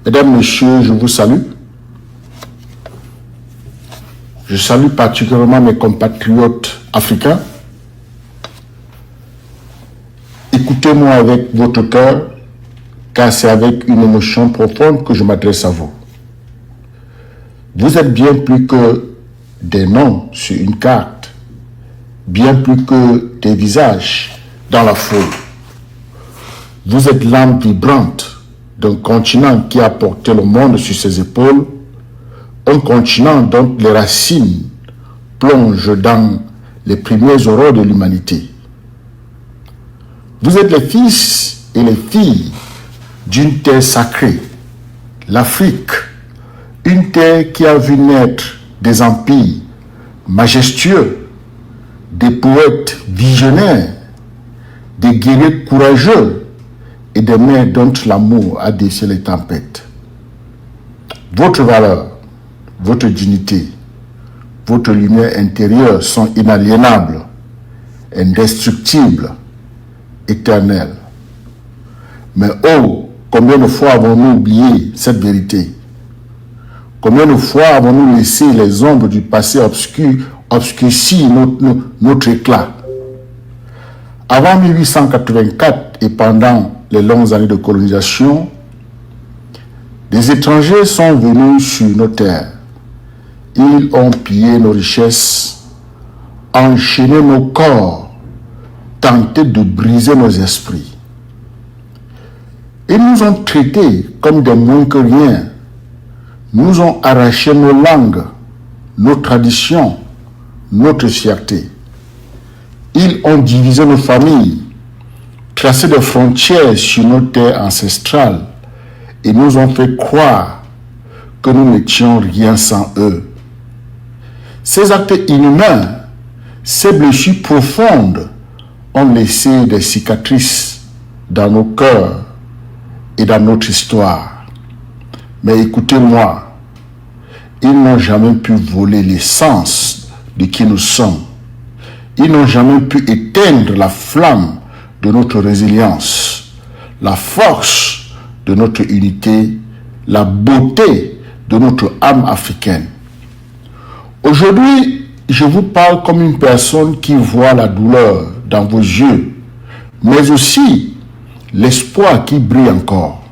Mesdames, Messieurs, je vous salue. Je salue particulièrement mes compatriotes africains. Écoutez-moi avec votre cœur, car c'est avec une émotion profonde que je m'adresse à vous. Vous êtes bien plus que des noms sur une carte, bien plus que des visages dans la foule. Vous êtes l'âme vibrante d'un continent qui a porté le monde sur ses épaules, un continent dont les racines plongent dans les premières aurores de l'humanité. Vous êtes les fils et les filles d'une terre sacrée, l'Afrique, une terre qui a vu naître des empires majestueux, des poètes visionnaires, des guerriers courageux et des mères dont l'amour a défié les tempêtes. Votre valeur, votre dignité, votre lumière intérieure sont inaliénables, indestructibles, éternelles. Mais oh, combien de fois avons-nous oublié cette vérité? Combien de fois avons-nous laissé les ombres du passé obscurcir notre éclat? Avant 1884 et pendant les longues années de colonisation, des étrangers sont venus sur nos terres. Ils ont pillé nos richesses, enchaîné nos corps, tenté de briser nos esprits. Ils nous ont traités comme des moins que rien, nous ont arraché nos langues, nos traditions, notre fierté. Ils ont divisé nos familles, tracé des frontières sur nos terres ancestrales et nous ont fait croire que nous n'étions rien sans eux. Ces actes inhumains, ces blessures profondes ont laissé des cicatrices dans nos cœurs et dans notre histoire. Mais écoutez-moi, ils n'ont jamais pu voler l'essence de qui nous sommes. Ils n'ont jamais pu éteindre la flamme de notre résilience, la force de notre unité, la beauté de notre âme africaine. Aujourd'hui, je vous parle comme une personne qui voit la douleur dans vos yeux, mais aussi l'espoir qui brille encore.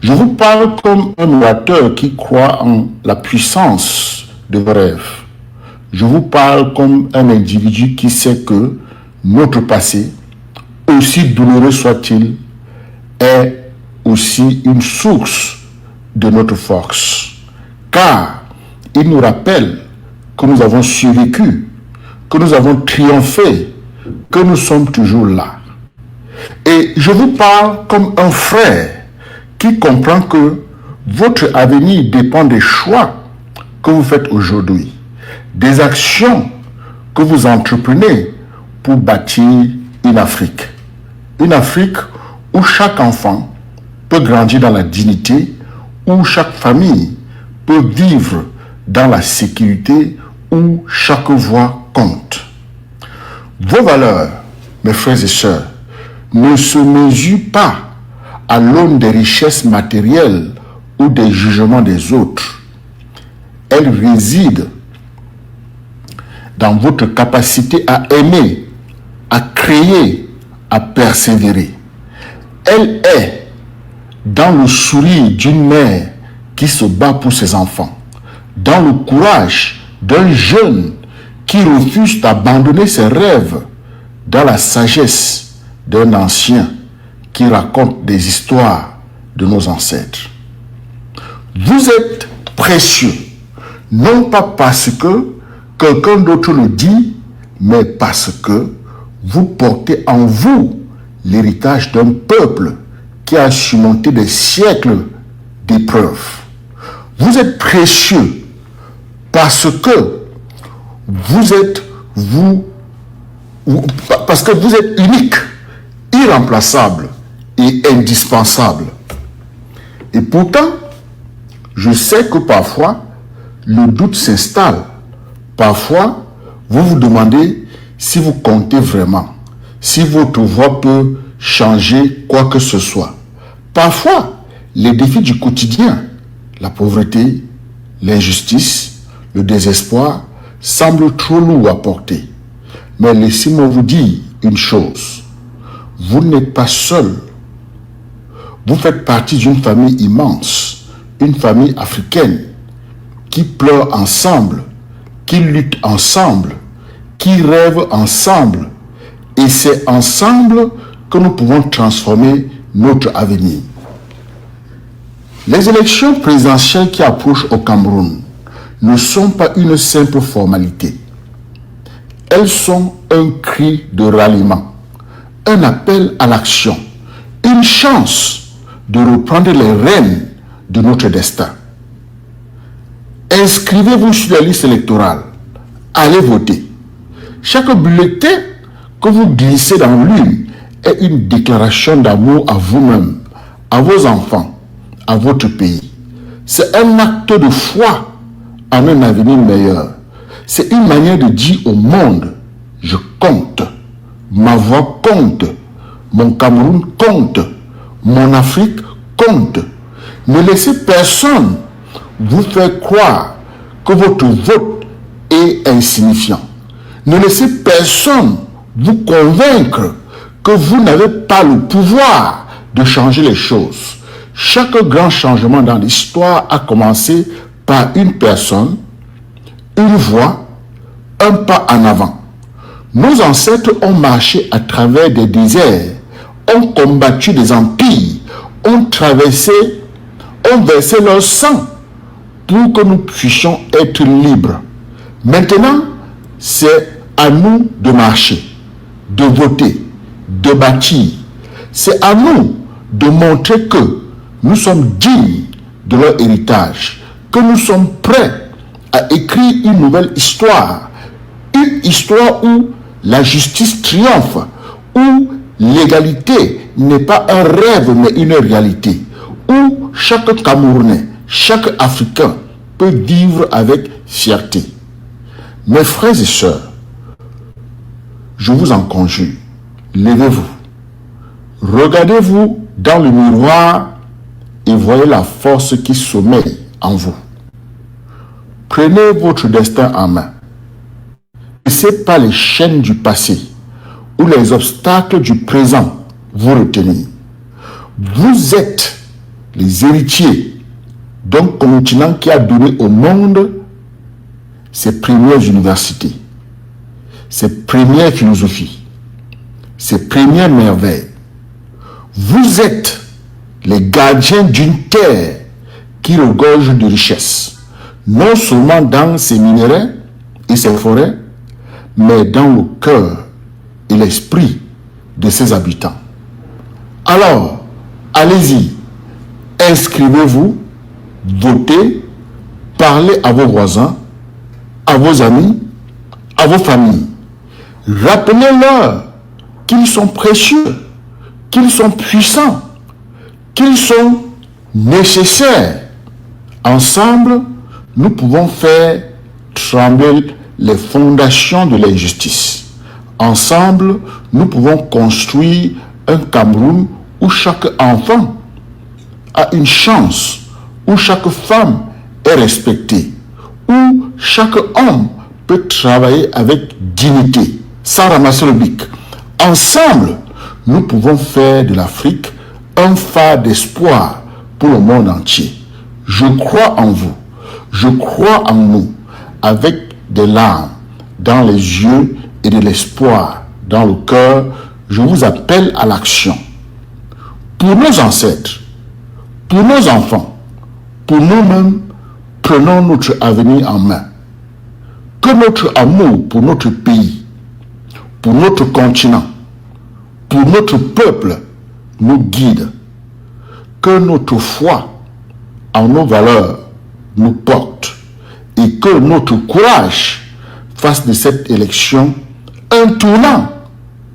Je vous parle comme un orateur qui croit en la puissance de vos rêves. Je vous parle comme un individu qui sait que notre passé, aussi douloureux soit-il, est aussi une source de notre force. Car il nous rappelle que nous avons survécu, que nous avons triomphé, que nous sommes toujours là. Et je vous parle comme un frère qui comprend que votre avenir dépend des choix que vous faites aujourd'hui, des actions que vous entreprenez pour bâtir une Afrique. Une Afrique où chaque enfant peut grandir dans la dignité, où chaque famille peut vivre dans la sécurité, où chaque voix compte. Vos valeurs, mes frères et sœurs, ne se mesurent pas à l'aune des richesses matérielles ou des jugements des autres. Elles résident dans votre capacité à aimer, à créer, à persévérer. Elle est dans le sourire d'une mère qui se bat pour ses enfants, dans le courage d'un jeune qui refuse d'abandonner ses rêves, dans la sagesse d'un ancien qui raconte des histoires de nos ancêtres. Vous êtes précieux, non pas parce que quelqu'un d'autre le dit, mais parce que vous portez en vous l'héritage d'un peuple qui a surmonté des siècles d'épreuves. Vous êtes précieux parce que vous êtes parce que vous êtes unique, irremplaçable et indispensable. Et pourtant, je sais que parfois, le doute s'installe. Parfois, vous vous demandez si vous comptez vraiment, si votre voix peut changer quoi que ce soit. Parfois, les défis du quotidien, la pauvreté, l'injustice, le désespoir, semblent trop lourds à porter. Mais laissez-moi vous dire une chose. Vous n'êtes pas seul. Vous faites partie d'une famille immense, une famille africaine, qui pleure ensemble, qui lutte ensemble, qui rêve ensemble. Et c'est ensemble que nous pouvons transformer notre avenir. Les élections présidentielles qui approchent au Cameroun ne sont pas une simple formalité. Elles sont un cri de ralliement, un appel à l'action, une chance de reprendre les rênes de notre destin. Inscrivez-vous sur la liste électorale. Allez voter. Chaque bulletin que vous glissez dans l'urne est une déclaration d'amour à vous-même, à vos enfants, à votre pays. C'est un acte de foi en un avenir meilleur. C'est une manière de dire au monde, je compte, ma voix compte, mon Cameroun compte, mon Afrique compte. Ne laissez personne vous faire croire que votre vote est insignifiant. Ne laissez personne vous convaincre que vous n'avez pas le pouvoir de changer les choses. Chaque grand changement dans l'histoire a commencé par une personne, une voix, un pas en avant. Nos ancêtres ont marché à travers des déserts, ont combattu des empires, ont traversé, ont versé leur sang pour que nous puissions être libres. Maintenant, c'est à nous de marcher, de voter, de bâtir. C'est à nous de montrer que nous sommes dignes de leur héritage, que nous sommes prêts à écrire une nouvelle histoire, une histoire où la justice triomphe, où l'égalité n'est pas un rêve mais une réalité, où chaque Camerounais, chaque Africain peut vivre avec fierté. Mes frères et sœurs, je vous en conjure, levez-vous, regardez-vous dans le miroir et voyez la force qui sommeille en vous. Prenez votre destin en main. Ne laissez pas les chaînes du passé ou les obstacles du présent vous retenir. Vous êtes les héritiers d'un continent qui a donné au monde ses premières universités, ses premières philosophies, ses premières merveilles. Vous êtes les gardiens d'une terre qui regorge de richesses, non seulement dans ses minéraux et ses forêts, mais dans le cœur et l'esprit de ses habitants. Alors, allez-y, inscrivez-vous, votez, parlez à vos voisins, à vos amis, à vos familles. Rappelez-leur qu'ils sont précieux, qu'ils sont puissants, qu'ils sont nécessaires. Ensemble, nous pouvons faire trembler les fondations de l'injustice. Ensemble, nous pouvons construire un Cameroun où chaque enfant a une chance, où chaque femme est respectée, où chaque homme peut travailler avec dignité, sans ramasser le bic. Ensemble, nous pouvons faire de l'Afrique un phare d'espoir pour le monde entier. Je crois en vous, je crois en nous, avec des larmes dans les yeux et de l'espoir dans le cœur. Je vous appelle à l'action. Pour nos ancêtres, pour nos enfants, pour nous-mêmes, prenons notre avenir en main. Que notre amour pour notre pays, pour notre continent, pour notre peuple nous guide. Que notre foi en nos valeurs nous porte et que notre courage fasse de cette élection un tournant,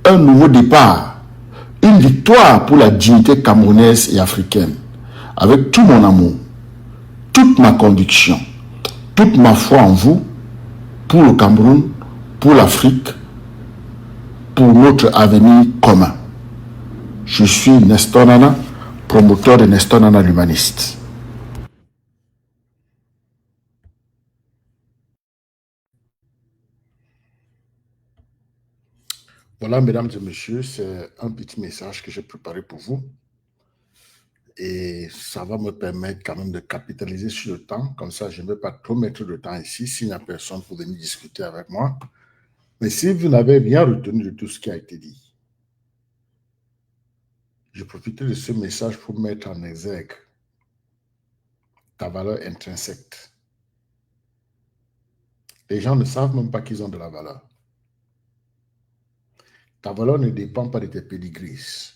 un nouveau départ, une victoire pour la dignité camerounaise et africaine. Avec tout mon amour, toute ma conviction, toute ma foi en vous, pour le Cameroun, pour l'Afrique, pour notre avenir commun. Je suis Nestor Nana, promoteur de Nestor Nana l'humaniste. Voilà, mesdames et messieurs, c'est un petit message que j'ai préparé pour vous. Et ça va me permettre quand même de capitaliser sur le temps. Comme ça, je ne vais pas trop mettre de temps ici s'il n'y a personne pour venir discuter avec moi. Mais si vous n'avez rien retenu de tout ce qui a été dit, je profite de ce message pour mettre en exergue ta valeur intrinsèque. Les gens ne savent même pas qu'ils ont de la valeur. Ta valeur ne dépend pas de tes pédigris.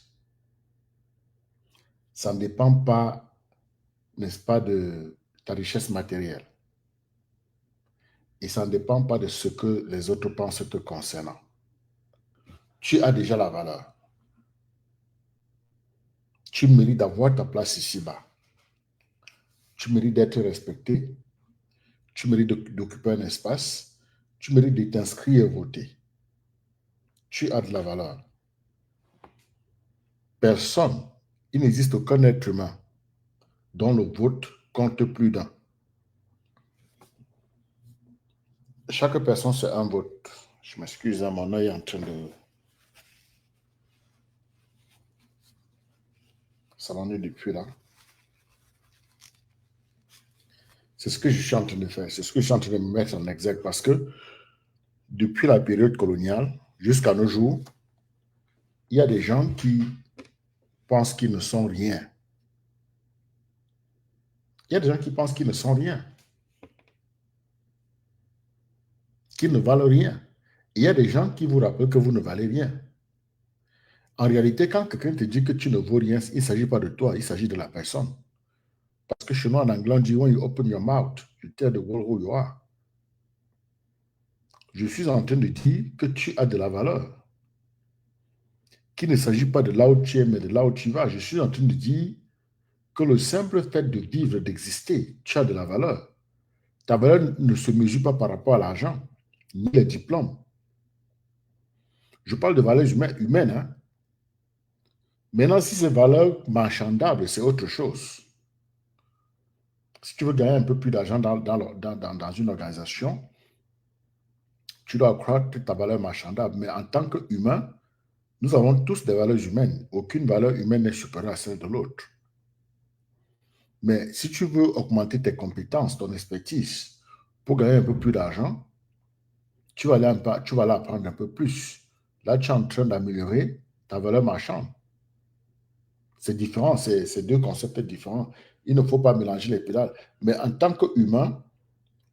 Ça ne dépend pas, n'est-ce pas, de ta richesse matérielle. Et ça ne dépend pas de ce que les autres pensent te concernant. Tu as déjà la valeur. Tu mérites d'avoir ta place ici-bas. Tu mérites d'être respecté. Tu mérites d'occuper un espace. Tu mérites de t'inscrire et voter. Tu as de la valeur. Personne, il n'existe aucun être humain dont le vote compte plus d'un. Chaque personne, c'est un vote. Je m'excuse, mon œil est en train de... Ça m'en est depuis là. C'est ce que je suis en train de faire. C'est ce que je suis en train de me mettre en exergue parce que depuis la période coloniale jusqu'à nos jours, il y a des gens qui pensent qu'ils ne sont rien. Il y a des gens qui pensent qu'ils ne sont rien, qu'ils ne valent rien. Il y a des gens qui vous rappellent que vous ne valez rien. En réalité, quand quelqu'un te dit que tu ne vaux rien, il ne s'agit pas de toi, il s'agit de la personne. Parce que chez nous, en anglais, on dit, when you open your mouth, you tell the world who you are. Je suis en train de dire que tu as de la valeur. Qu'il ne s'agit pas de là où tu es, mais de là où tu vas. Je suis en train de dire que le simple fait de vivre, d'exister, tu as de la valeur. Ta valeur ne se mesure pas par rapport à l'argent, ni les diplômes. Je parle de valeurs humaines. Hein? Maintenant, si c'est valeur marchandable, c'est autre chose. Si tu veux gagner un peu plus d'argent dans une organisation, tu dois accroître ta valeur marchandable. Mais en tant qu'humain, nous avons tous des valeurs humaines. Aucune valeur humaine n'est supérieure à celle de l'autre. Mais si tu veux augmenter tes compétences, ton expertise, pour gagner un peu plus d'argent, tu vas aller apprendre un peu plus. Là, tu es en train d'améliorer ta valeur marchande. C'est différent, c'est deux concepts différents. Il ne faut pas mélanger les pédales. Mais en tant qu'humain,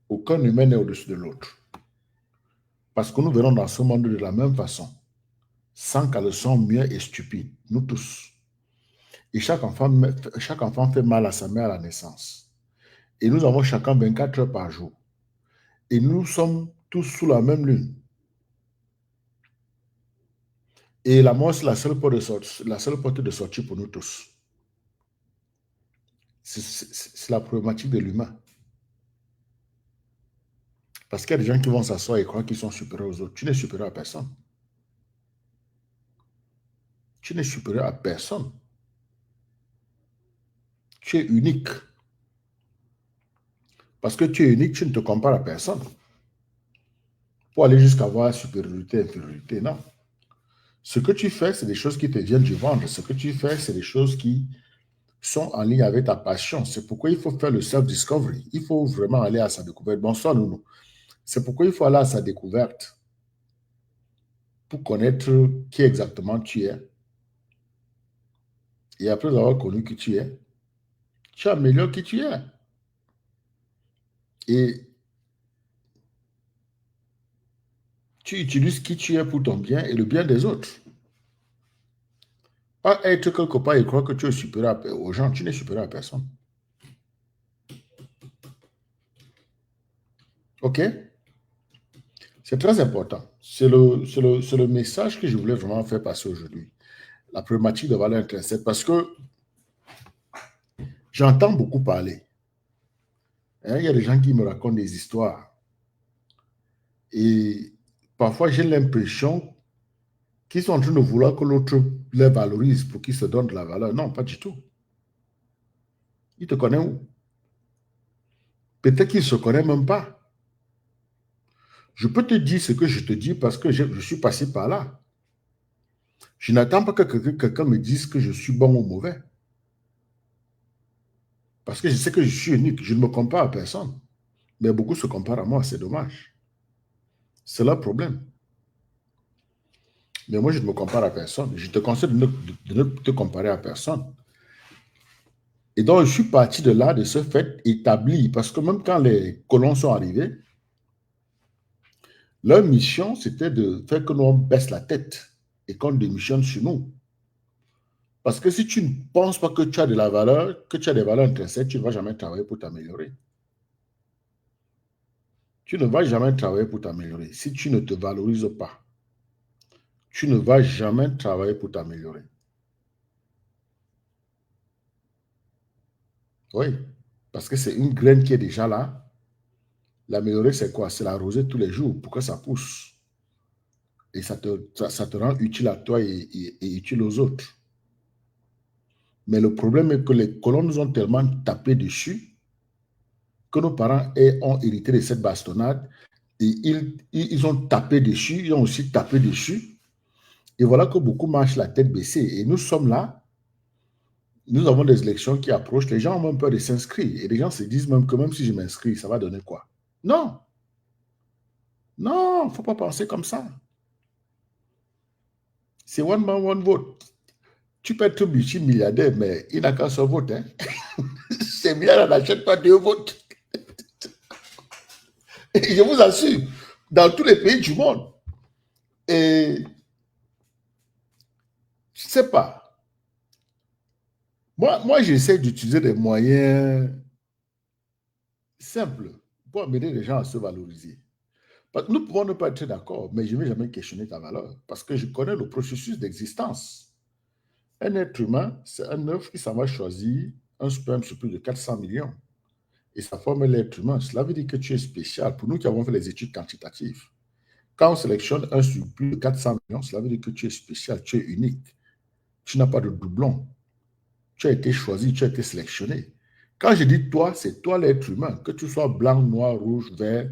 aucun humain n'est au-dessus de l'autre. Parce que nous venons dans ce monde de la même façon, sans qu'elles soient muets et stupides, nous tous. Et chaque enfant fait mal à sa mère à la naissance. Et nous avons chacun 24 heures par jour. Et nous sommes tous sous la même lune. Et la mort, c'est la seule porte de sortie pour nous tous. C'est la problématique de l'humain. Parce qu'il y a des gens qui vont s'asseoir et croire qu'ils sont supérieurs aux autres. Tu n'es supérieur à personne. Tu n'es supérieur à personne. Tu es unique. Parce que tu es unique, tu ne te compares à personne. Pour aller jusqu'à avoir supériorité, infériorité, non. Ce que tu fais, c'est des choses qui te viennent du ventre. Ce que tu fais, c'est des choses qui sont en ligne avec ta passion. C'est pourquoi il faut faire le self-discovery. Il faut vraiment aller à sa découverte. Bonsoir, Nounou. C'est pourquoi il faut aller à sa découverte pour connaître qui exactement tu es. Et après avoir connu qui tu améliores qui tu es. Et tu utilises qui tu es pour ton bien et le bien des autres. Pas être quelque part et croire que tu es supérieur aux gens. Tu n'es supérieur à personne. OK? C'est très important. C'est le message que je voulais vraiment faire passer aujourd'hui. La problématique de valeur intrinsèque. Parce que j'entends beaucoup parler. Hein, il y a des gens qui me racontent des histoires. Et parfois, j'ai l'impression qui sont en train de vouloir que l'autre les valorise pour qu'ils se donnent de la valeur. Non, pas du tout. Il te connaît où? Peut-être qu'il ne se connaît même pas. Je peux te dire ce que je te dis parce que je suis passé par là. Je n'attends pas que quelqu'un me dise que je suis bon ou mauvais. Parce que je sais que je suis unique. Je ne me compare à personne. Mais beaucoup se comparent à moi. C'est dommage. C'est leur problème. Mais moi, je ne me compare à personne. Je te conseille de ne te comparer à personne. Et donc, je suis parti de là, de ce fait établi. Parce que même quand les colons sont arrivés, leur mission, c'était de faire que nous on baisse la tête et qu'on démissionne sur nous. Parce que si tu ne penses pas que tu as de la valeur, que tu as des valeurs intrinsèques, tu ne vas jamais travailler pour t'améliorer. Tu ne vas jamais travailler pour t'améliorer. Si tu ne te valorises pas, tu ne vas jamais travailler pour t'améliorer. Oui, parce que c'est une graine qui est déjà là. L'améliorer, c'est quoi? C'est l'arroser tous les jours pour que ça pousse. Et ça te rend utile à toi et utile aux autres. Mais le problème est que les colons nous ont tellement tapé dessus que nos parents ont hérité de cette bastonnade et ils ont tapé dessus, ils ont aussi tapé dessus. Et voilà que beaucoup marchent la tête baissée. Et nous sommes là, nous avons des élections qui approchent, les gens ont même peur de s'inscrire. Et les gens se disent même que même si je m'inscris, ça va donner quoi? Non, non, il ne faut pas penser comme ça. C'est one man, one vote. Tu peux être multimilliardaire, mais il n'a qu'un seul vote. Hein? Ces milliardaires n'achètent pas deux votes. Et je vous assure, dans tous les pays du monde. Et je ne sais pas. Moi j'essaie d'utiliser des moyens simples pour amener les gens à se valoriser. Nous pouvons ne pas être d'accord, mais je ne vais jamais questionner ta valeur parce que je connais le processus d'existence. Un être humain, c'est un œuf qui s'en va choisir un sperme sur plus de 400 millions et ça forme l'être humain. Cela veut dire que tu es spécial. Pour nous qui avons fait les études quantitatives, quand on sélectionne un sur plus de 400 millions, cela veut dire que tu es spécial, tu es unique. Tu n'as pas de doublon. Tu as été choisi, tu as été sélectionné. Quand je dis toi, c'est toi l'être humain, que tu sois blanc, noir, rouge, vert,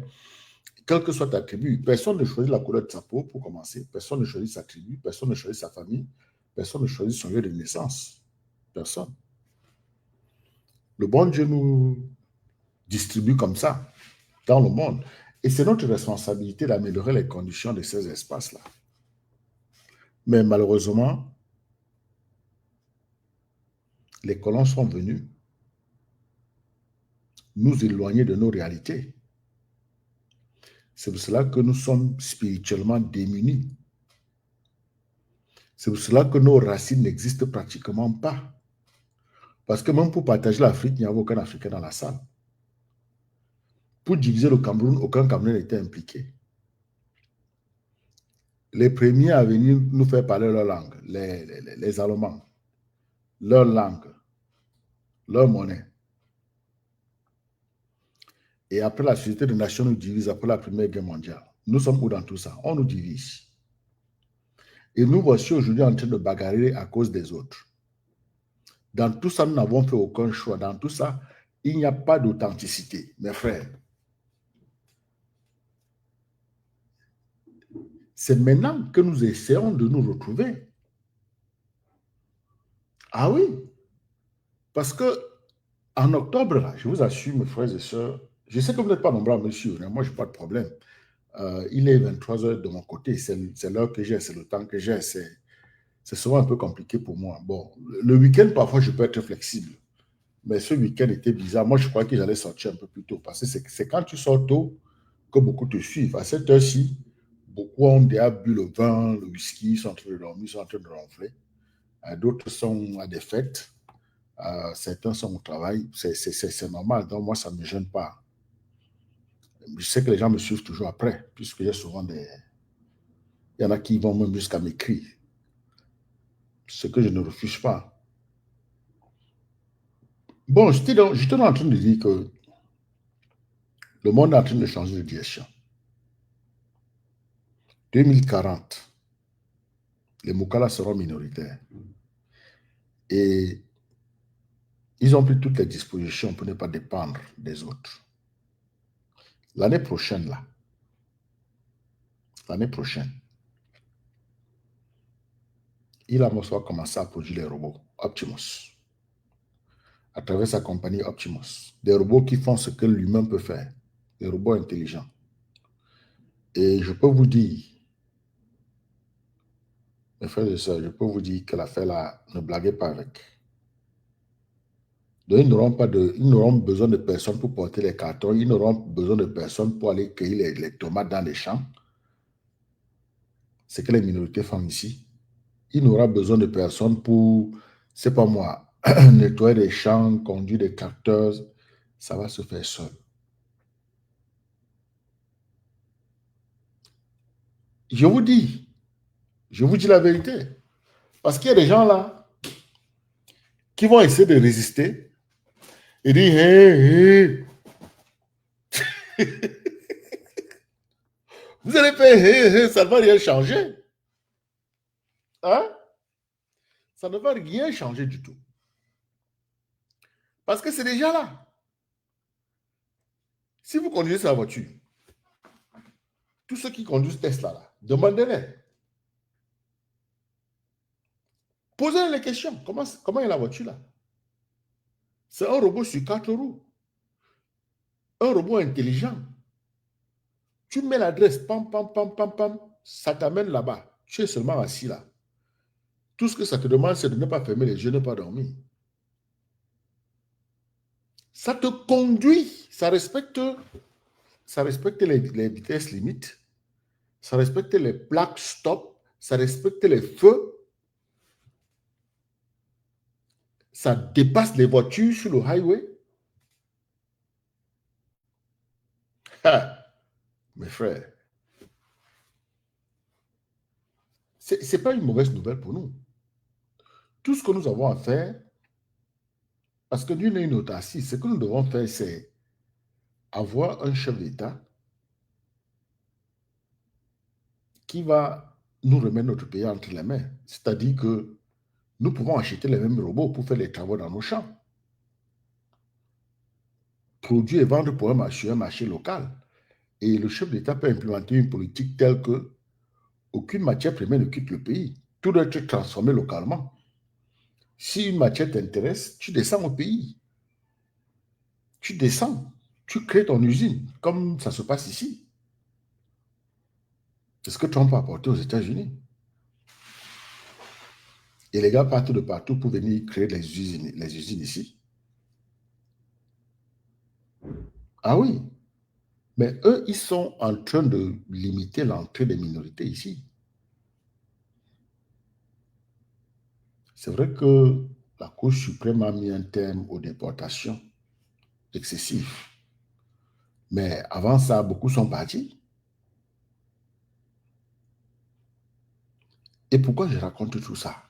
quelle que soit ta tribu. Personne ne choisit la couleur de sa peau pour commencer. Personne ne choisit sa tribu, personne ne choisit sa famille, personne ne choisit son lieu de naissance. Personne. Le bon Dieu nous distribue comme ça dans le monde. Et c'est notre responsabilité d'améliorer les conditions de ces espaces-là. Mais malheureusement, les colons sont venus nous éloigner de nos réalités. C'est pour cela que nous sommes spirituellement démunis. C'est pour cela que nos racines n'existent pratiquement pas. Parce que même pour partager l'Afrique, il n'y avait aucun Africain dans la salle. Pour diviser le Cameroun, aucun Cameroun n'était impliqué. Les premiers à venir nous faire parler leur langue, les Allemands, leur langue, leur monnaie. Et après la Société des Nations nous divise, après la Première Guerre mondiale. Nous sommes où dans tout ça? On nous divise. Et nous voici aujourd'hui en train de bagarrer à cause des autres. Dans tout ça, nous n'avons fait aucun choix. Dans tout ça, il n'y a pas d'authenticité, mes frères. C'est maintenant que nous essayons de nous retrouver. Ah oui, parce que en octobre, là, je vous assure, mes frères et sœurs, je sais que vous n'êtes pas nombreux à me suivre, moi, je n'ai pas de problème. Il est 23 heures de mon côté, c'est l'heure que j'ai, c'est le temps que j'ai, c'est souvent un peu compliqué pour moi. Bon, le week-end, parfois, je peux être flexible, mais ce week-end était bizarre. Moi, je crois que j'allais sortir un peu plus tôt, parce que c'est quand tu sors tôt que beaucoup te suivent. À cette heure-ci, beaucoup ont déjà bu le vin, le whisky, sont en train de dormir, sont en train de ronfler. D'autres sont à des fêtes. Certains sont au travail. C'est normal. Donc, moi, ça ne me gêne pas. Je sais que les gens me suivent toujours après, puisque il y a souvent des. Il y en a qui vont même jusqu'à m'écrire. Ce que je ne refuse pas. Bon, j'étais en train de dire que le monde est en train de changer de direction. 2040, Les Moukala seront minoritaires. Et ils ont pris toutes les dispositions pour ne pas dépendre des autres. L'année prochaine, Elon Musk va commencer à produire les robots Optimus, à travers sa compagnie Optimus. Des robots qui font ce que l'humain peut faire, des robots intelligents. Et je peux vous dire, mes frères et sœurs, je peux vous dire que l'affaire là, ne blaguez pas avec. Donc, ils n'auront besoin de personne pour porter les cartons, ils n'auront besoin de personne pour aller cueillir les tomates dans les champs. C'est que les minorités font ici. Il n'aura besoin de personne pour, c'est pas moi, nettoyer les champs, conduire des tracteurs. Ça va se faire seul. Je vous dis la vérité. Parce qu'il y a des gens là qui vont essayer de résister et dire hey, hey. Vous allez faire hey, hey, ça ne va rien changer. Hein? Ça ne va rien changer du tout. Parce que c'est déjà là. Si vous conduisez sa voiture, tous ceux qui conduisent Tesla là, demandez-les. Posez les questions. Comment est la voiture là? C'est un robot sur 4 roues. Un robot intelligent. Tu mets l'adresse, pam, pam, pam, pam, pam, ça t'amène là-bas. Tu es seulement assis là. Tout ce que ça te demande, c'est de ne pas fermer les yeux, ne pas dormir. Ça te conduit, ça respecte les vitesses limites, ça respecte les plaques stop, ça respecte les feux, ça dépasse les voitures sur le highway. Mes frères, ce n'est pas une mauvaise nouvelle pour nous. Tout ce que nous avons à faire, parce que d'une et une autre assise, ce que nous devons faire, c'est avoir un chef d'État qui va nous remettre notre pays entre les mains. C'est-à-dire que nous pouvons acheter les mêmes robots pour faire les travaux dans nos champs. Produire et vendre pour un marché local. Et le chef d'État peut implémenter une politique telle que aucune matière première ne quitte le pays. Tout doit être transformé localement. Si une matière t'intéresse, tu descends au pays. Tu descends. Tu crées ton usine, comme ça se passe ici. C'est ce que Trump a apporté aux États-Unis. Et les gars partent de partout pour venir créer les usines ici. Ah oui. Mais eux, ils sont en train de limiter l'entrée des minorités ici. C'est vrai que la Cour suprême a mis un terme aux déportations excessives. Mais avant ça, beaucoup sont partis. Et pourquoi je raconte tout ça?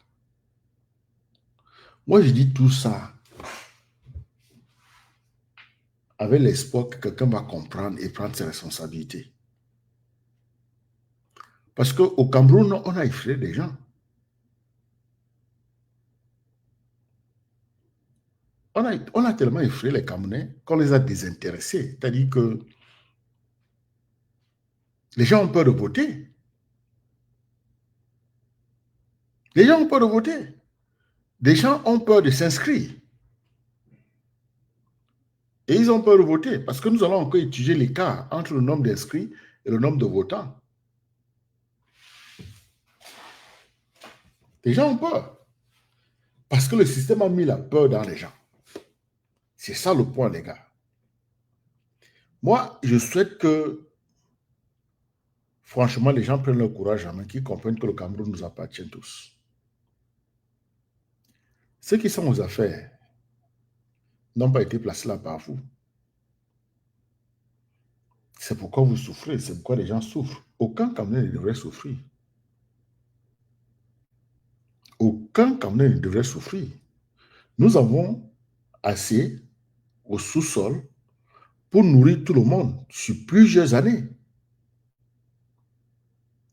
Moi, je dis tout ça avec l'espoir que quelqu'un va comprendre et prendre ses responsabilités. Parce qu'au Cameroun, on a effrayé des gens. On a tellement effrayé les Camerounais qu'on les a désintéressés. C'est-à-dire que les gens ont peur de voter. Les gens ont peur de voter. Les gens ont peur de s'inscrire. Et ils ont peur de voter parce que nous allons encore étudier l'écart entre le nombre d'inscrits et le nombre de votants. Les gens ont peur. Parce que le système a mis la peur dans les gens. C'est ça le point, les gars. Moi, je souhaite que, franchement, les gens prennent leur courage en main, qu'ils comprennent que le Cameroun nous appartient tous. Ceux qui sont aux affaires n'ont pas été placés là par vous. C'est pourquoi vous souffrez, c'est pourquoi les gens souffrent. Aucun Camerounais ne devrait souffrir. Aucun Camerounais ne devrait souffrir. Nous avons assez au sous-sol pour nourrir tout le monde sur plusieurs années.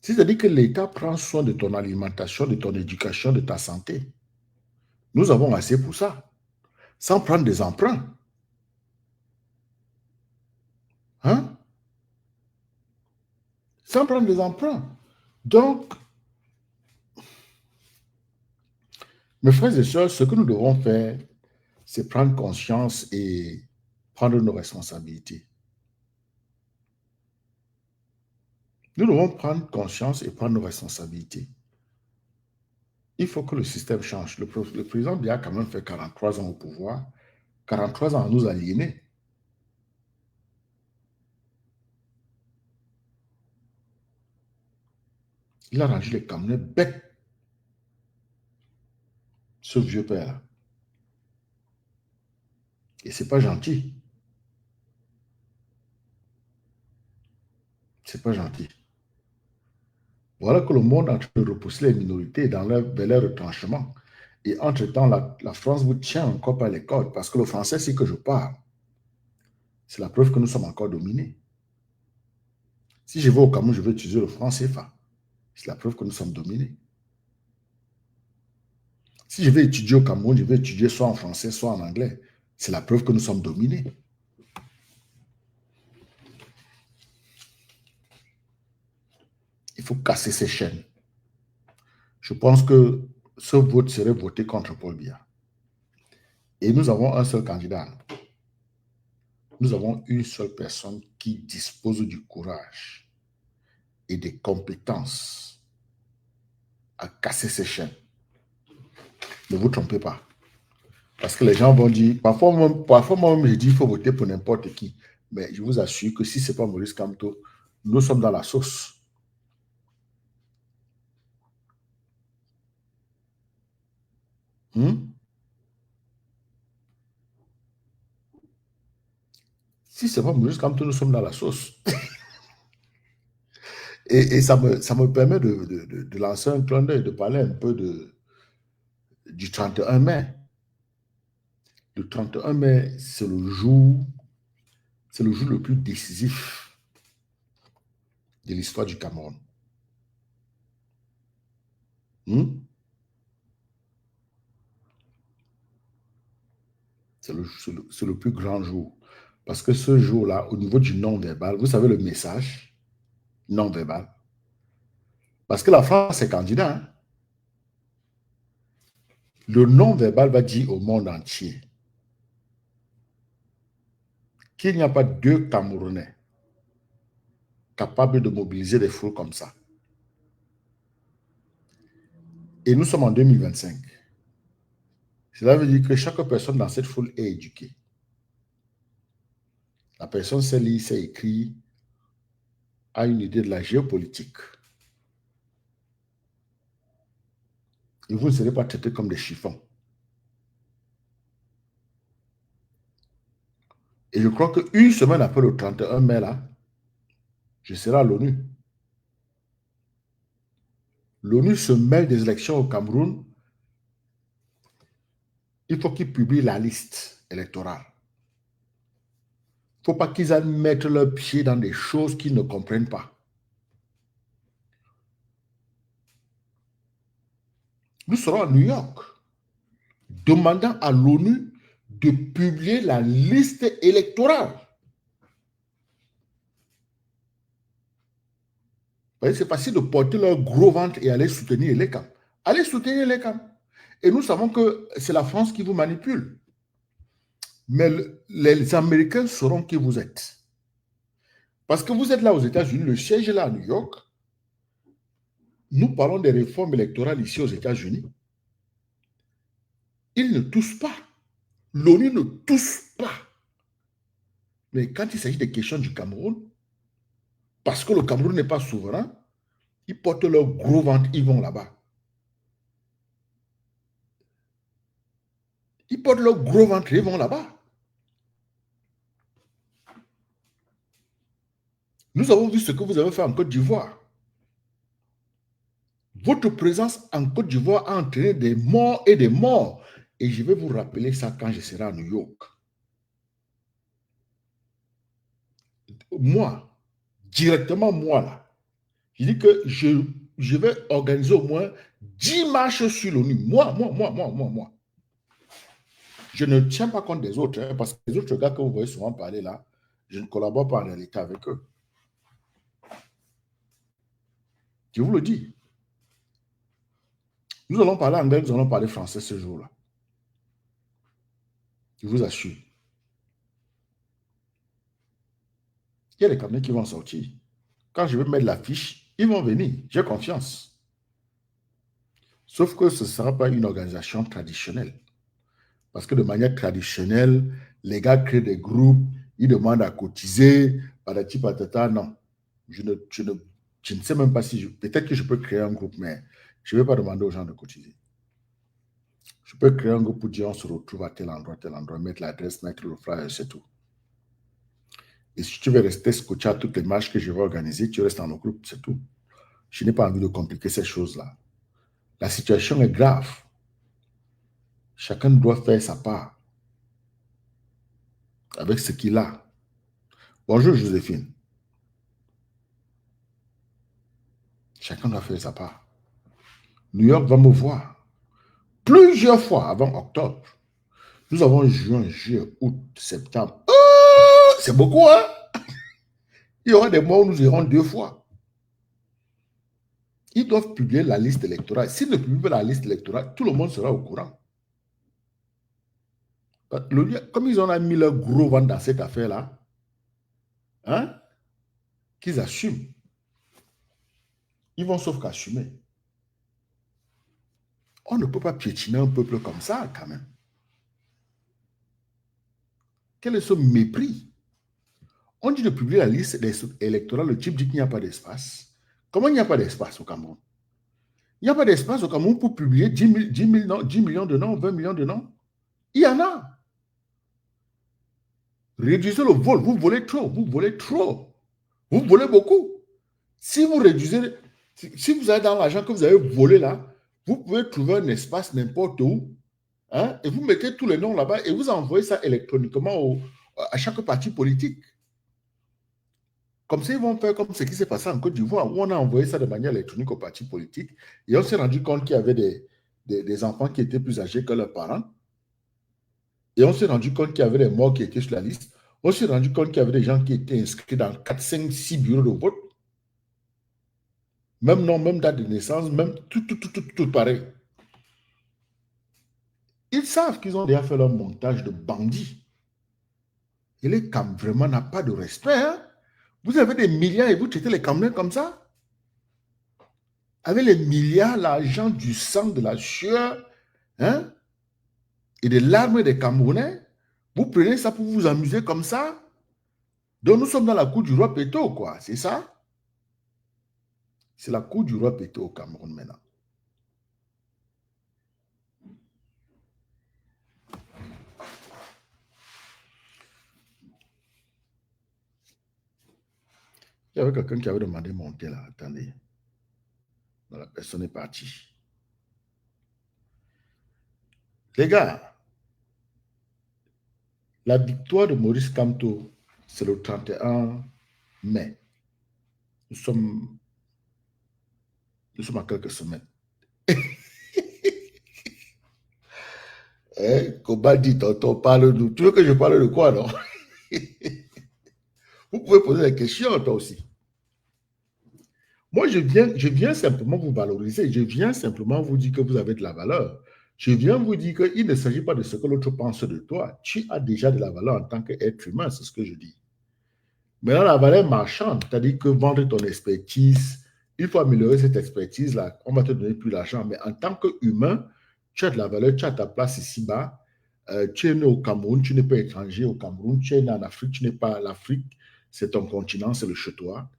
C'est-à-dire que l'État prend soin de ton alimentation, de ton éducation, de ta santé. Nous avons assez pour ça, sans prendre des emprunts. Hein? Sans prendre des emprunts. Donc, mes frères et sœurs, ce que nous devons faire, c'est prendre conscience et prendre nos responsabilités. Nous devons prendre conscience et prendre nos responsabilités. Il faut que le système change. Le président Biya a quand même fait 43 ans au pouvoir. 43 ans à nous aliéner. Il a rendu les Camerounais bêtes, ce vieux père-là. Et c'est pas gentil. C'est pas gentil. Voilà que le monde est en train de repousser les minorités vers leur retranchement. Et entre-temps, la France vous tient encore par les cordes parce que le français, c'est que je parle. C'est la preuve que nous sommes encore dominés. Si je vais au Cameroun, je vais utiliser le franc CFA. C'est la preuve que nous sommes dominés. Si je vais étudier au Cameroun, je vais étudier soit en français, soit en anglais. C'est la preuve que nous sommes dominés. Il faut casser ces chaînes. Je pense que ce vote serait voté contre Paul Biya. Et nous avons un seul candidat. Nous avons une seule personne qui dispose du courage et des compétences à casser ces chaînes. Ne vous trompez pas. Parce que les gens vont dire, parfois moi, je dis qu'il faut voter pour n'importe qui. Mais je vous assure que si ce n'est pas Maurice Kamto, nous sommes dans la sauce. Si ce n'est pas Maurice Kamto, nous sommes dans la sauce. Et ça me permet de lancer un clin d'œil, de parler un peu du 31 mai. Le 31 mai, c'est le jour le plus décisif de l'histoire du Cameroun. C'est le plus grand jour. Parce que ce jour-là, au niveau du non-verbal, vous savez le message non-verbal. Parce que la France est candidat. Hein? Le non-verbal va dire au monde entier qu'il n'y a pas deux Camerounais capables de mobiliser des foules comme ça. Et nous sommes en 2025. Cela veut dire que chaque personne dans cette foule est éduquée. La personne sait lire, sait écrire, a une idée de la géopolitique. Et vous ne serez pas traités comme des chiffons. Et je crois qu'une semaine après le 31 mai, là, je serai à l'ONU. L'ONU se mêle des élections au Cameroun. Il faut qu'ils publient la liste électorale. Il ne faut pas qu'ils aillent mettre leurs pieds dans des choses qu'ils ne comprennent pas. Nous serons à New York, demandant à l'ONU de publier la liste électorale. C'est facile de porter leur gros ventre et aller soutenir les camps. Allez soutenir les camps. Et nous savons que c'est la France qui vous manipule. Mais les Américains sauront qui vous êtes. Parce que vous êtes là aux États-Unis, le siège est là à New York. Nous parlons des réformes électorales ici aux États-Unis. Ils ne touchent pas. L'ONU ne touche pas. Mais quand il s'agit des questions du Cameroun, parce que le Cameroun n'est pas souverain, ils portent leur gros ventre, ils vont là-bas. Ils portent leur gros ventre, ils vont là-bas. Nous avons vu ce que vous avez fait en Côte d'Ivoire. Votre présence en Côte d'Ivoire a entraîné des morts et des morts. Et je vais vous rappeler ça quand je serai à New York. Moi, directement moi là, Je dis que je vais organiser au moins 10 marches sur l'ONU. Moi. Je ne tiens pas compte des autres, hein, parce que les autres gars que vous voyez souvent parler là, je ne collabore pas en réalité avec eux. Je vous le dis. Nous allons parler anglais, nous allons parler français ce jour-là. Je vous assure. Il y a des Camerounais qui vont sortir. Quand je vais mettre l'affiche, ils vont venir. J'ai confiance. Sauf que ce ne sera pas une organisation traditionnelle. Parce que de manière traditionnelle, les gars créent des groupes, ils demandent à cotiser, patati patata. Non. Je ne sais même pas si peut-être que je peux créer un groupe, mais je ne vais pas demander aux gens de cotiser. Je peux créer un groupe pour dire on se retrouve à tel endroit, mettre l'adresse, mettre le flyer, c'est tout. Et si tu veux rester scotché à toutes les marches que je vais organiser, tu restes dans le groupe, c'est tout. Je n'ai pas envie de compliquer ces choses-là. La situation est grave. Chacun doit faire sa part avec ce qu'il a. Bonjour Joséphine. Chacun doit faire sa part. New York va me voir plusieurs fois avant octobre. Nous avons juin, juillet, août, septembre. Oh, c'est beaucoup, hein? Il y aura des mois où nous irons 2 fois. Ils doivent publier la liste électorale. S'ils ne publient pas la liste électorale, tout le monde sera au courant. Comme ils ont mis leur gros ventre dans cette affaire-là, hein, qu'ils assument. Ils vont sauf qu'assumer. On ne peut pas piétiner un peuple comme ça, quand même. Quel est ce mépris? On dit de publier la liste électorale, le type dit qu'il n'y a pas d'espace. Comment il n'y a pas d'espace au Cameroun? Il n'y a pas d'espace au Cameroun pour publier 10 millions de noms, 20 millions de noms. Il y en a. Réduisez le vol. Vous volez trop. Vous volez trop. Vous volez beaucoup. Si vous réduisez, si vous avez dans l'argent que vous avez volé là, vous pouvez trouver un espace n'importe où, hein, et vous mettez tous les noms là-bas et vous envoyez ça électroniquement à chaque parti politique. Comme ça, ils vont faire comme ce qui s'est passé en Côte d'Ivoire, où on a envoyé ça de manière électronique aux partis politiques. Et on s'est rendu compte qu'il y avait des enfants qui étaient plus âgés que leurs parents. Et on s'est rendu compte qu'il y avait des morts qui étaient sur la liste. On s'est rendu compte qu'il y avait des gens qui étaient inscrits dans 4, 5, 6 bureaux de vote. Même nom, même date de naissance, même tout pareil. Ils savent qu'ils ont déjà fait leur montage de bandits. Et les Camerounais vraiment n'ont pas de respect. Hein? Vous avez des milliards et vous traitez les Camerounais comme ça? Avec les milliards, l'argent du sang, de la sueur, hein, et des larmes des Camerounais, vous prenez ça pour vous amuser comme ça? Donc nous sommes dans la cour du roi Péto, quoi, c'est ça? C'est la cour du roi Péto au Cameroun maintenant. Il y avait quelqu'un qui avait demandé de monter là, attendez. La personne est partie. Les gars, la victoire de Maurice Kamto, c'est le 31 mai. Nous sommes à quelques semaines. Koba dit, tonton, parle-nous. Tu veux que je parle de quoi, non? Vous pouvez poser des questions, toi aussi. Moi, je viens simplement vous valoriser. Je viens simplement vous dire que vous avez de la valeur. Je viens vous dire qu'il ne s'agit pas de ce que l'autre pense de toi. Tu as déjà de la valeur en tant qu'être humain, c'est ce que je dis. Maintenant, la valeur marchande, c'est-à-dire que vendre ton expertise, il faut améliorer cette expertise-là. On va te donner plus d'argent. Mais en tant qu'humain, tu as de la valeur, tu as ta place ici-bas. Tu es né au Cameroun, tu n'es pas étranger au Cameroun. Tu es né en Afrique, tu n'es pas l'Afrique. C'est ton continent, c'est le chez toi.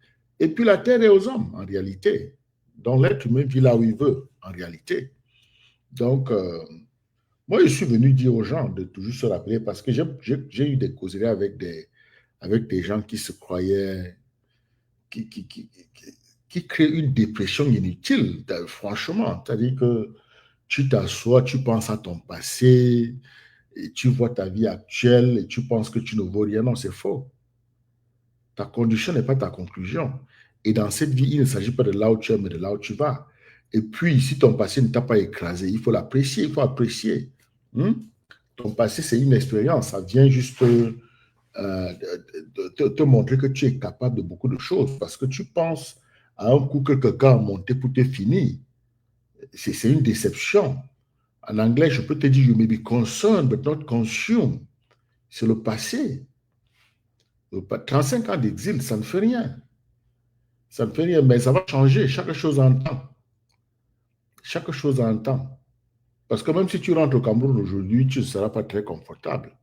Et puis la terre est aux hommes, en réalité. Donc l'être humain vit là où il veut, en réalité. Donc, moi, je suis venu dire aux gens de toujours se rappeler, parce que j'ai eu des causeries avec des gens qui se croyaient, qui créent une dépression inutile, franchement. C'est-à-dire que tu t'assois, tu penses à ton passé, et tu vois ta vie actuelle, et tu penses que tu ne vaux rien. Non, c'est faux. Ta condition n'est pas ta conclusion. Et dans cette vie, il ne s'agit pas de là où tu es, mais de là où tu vas. Et puis, si ton passé ne t'a pas écrasé, il faut l'apprécier, il faut apprécier. Hmm? Ton passé, c'est une expérience. Ça vient juste te montrer que tu es capable de beaucoup de choses. Parce que tu penses à un coup que quelqu'un a monté pour te finir. C'est une déception. En anglais, je peux te dire, you may be concerned, but not consumed. C'est le passé. 35 ans d'exil, ça ne fait rien. Ça ne fait rien, mais ça va changer. Chaque chose en temps. Chaque chose en temps. Parce que même si tu rentres au Cameroun aujourd'hui, tu ne seras pas très confortable.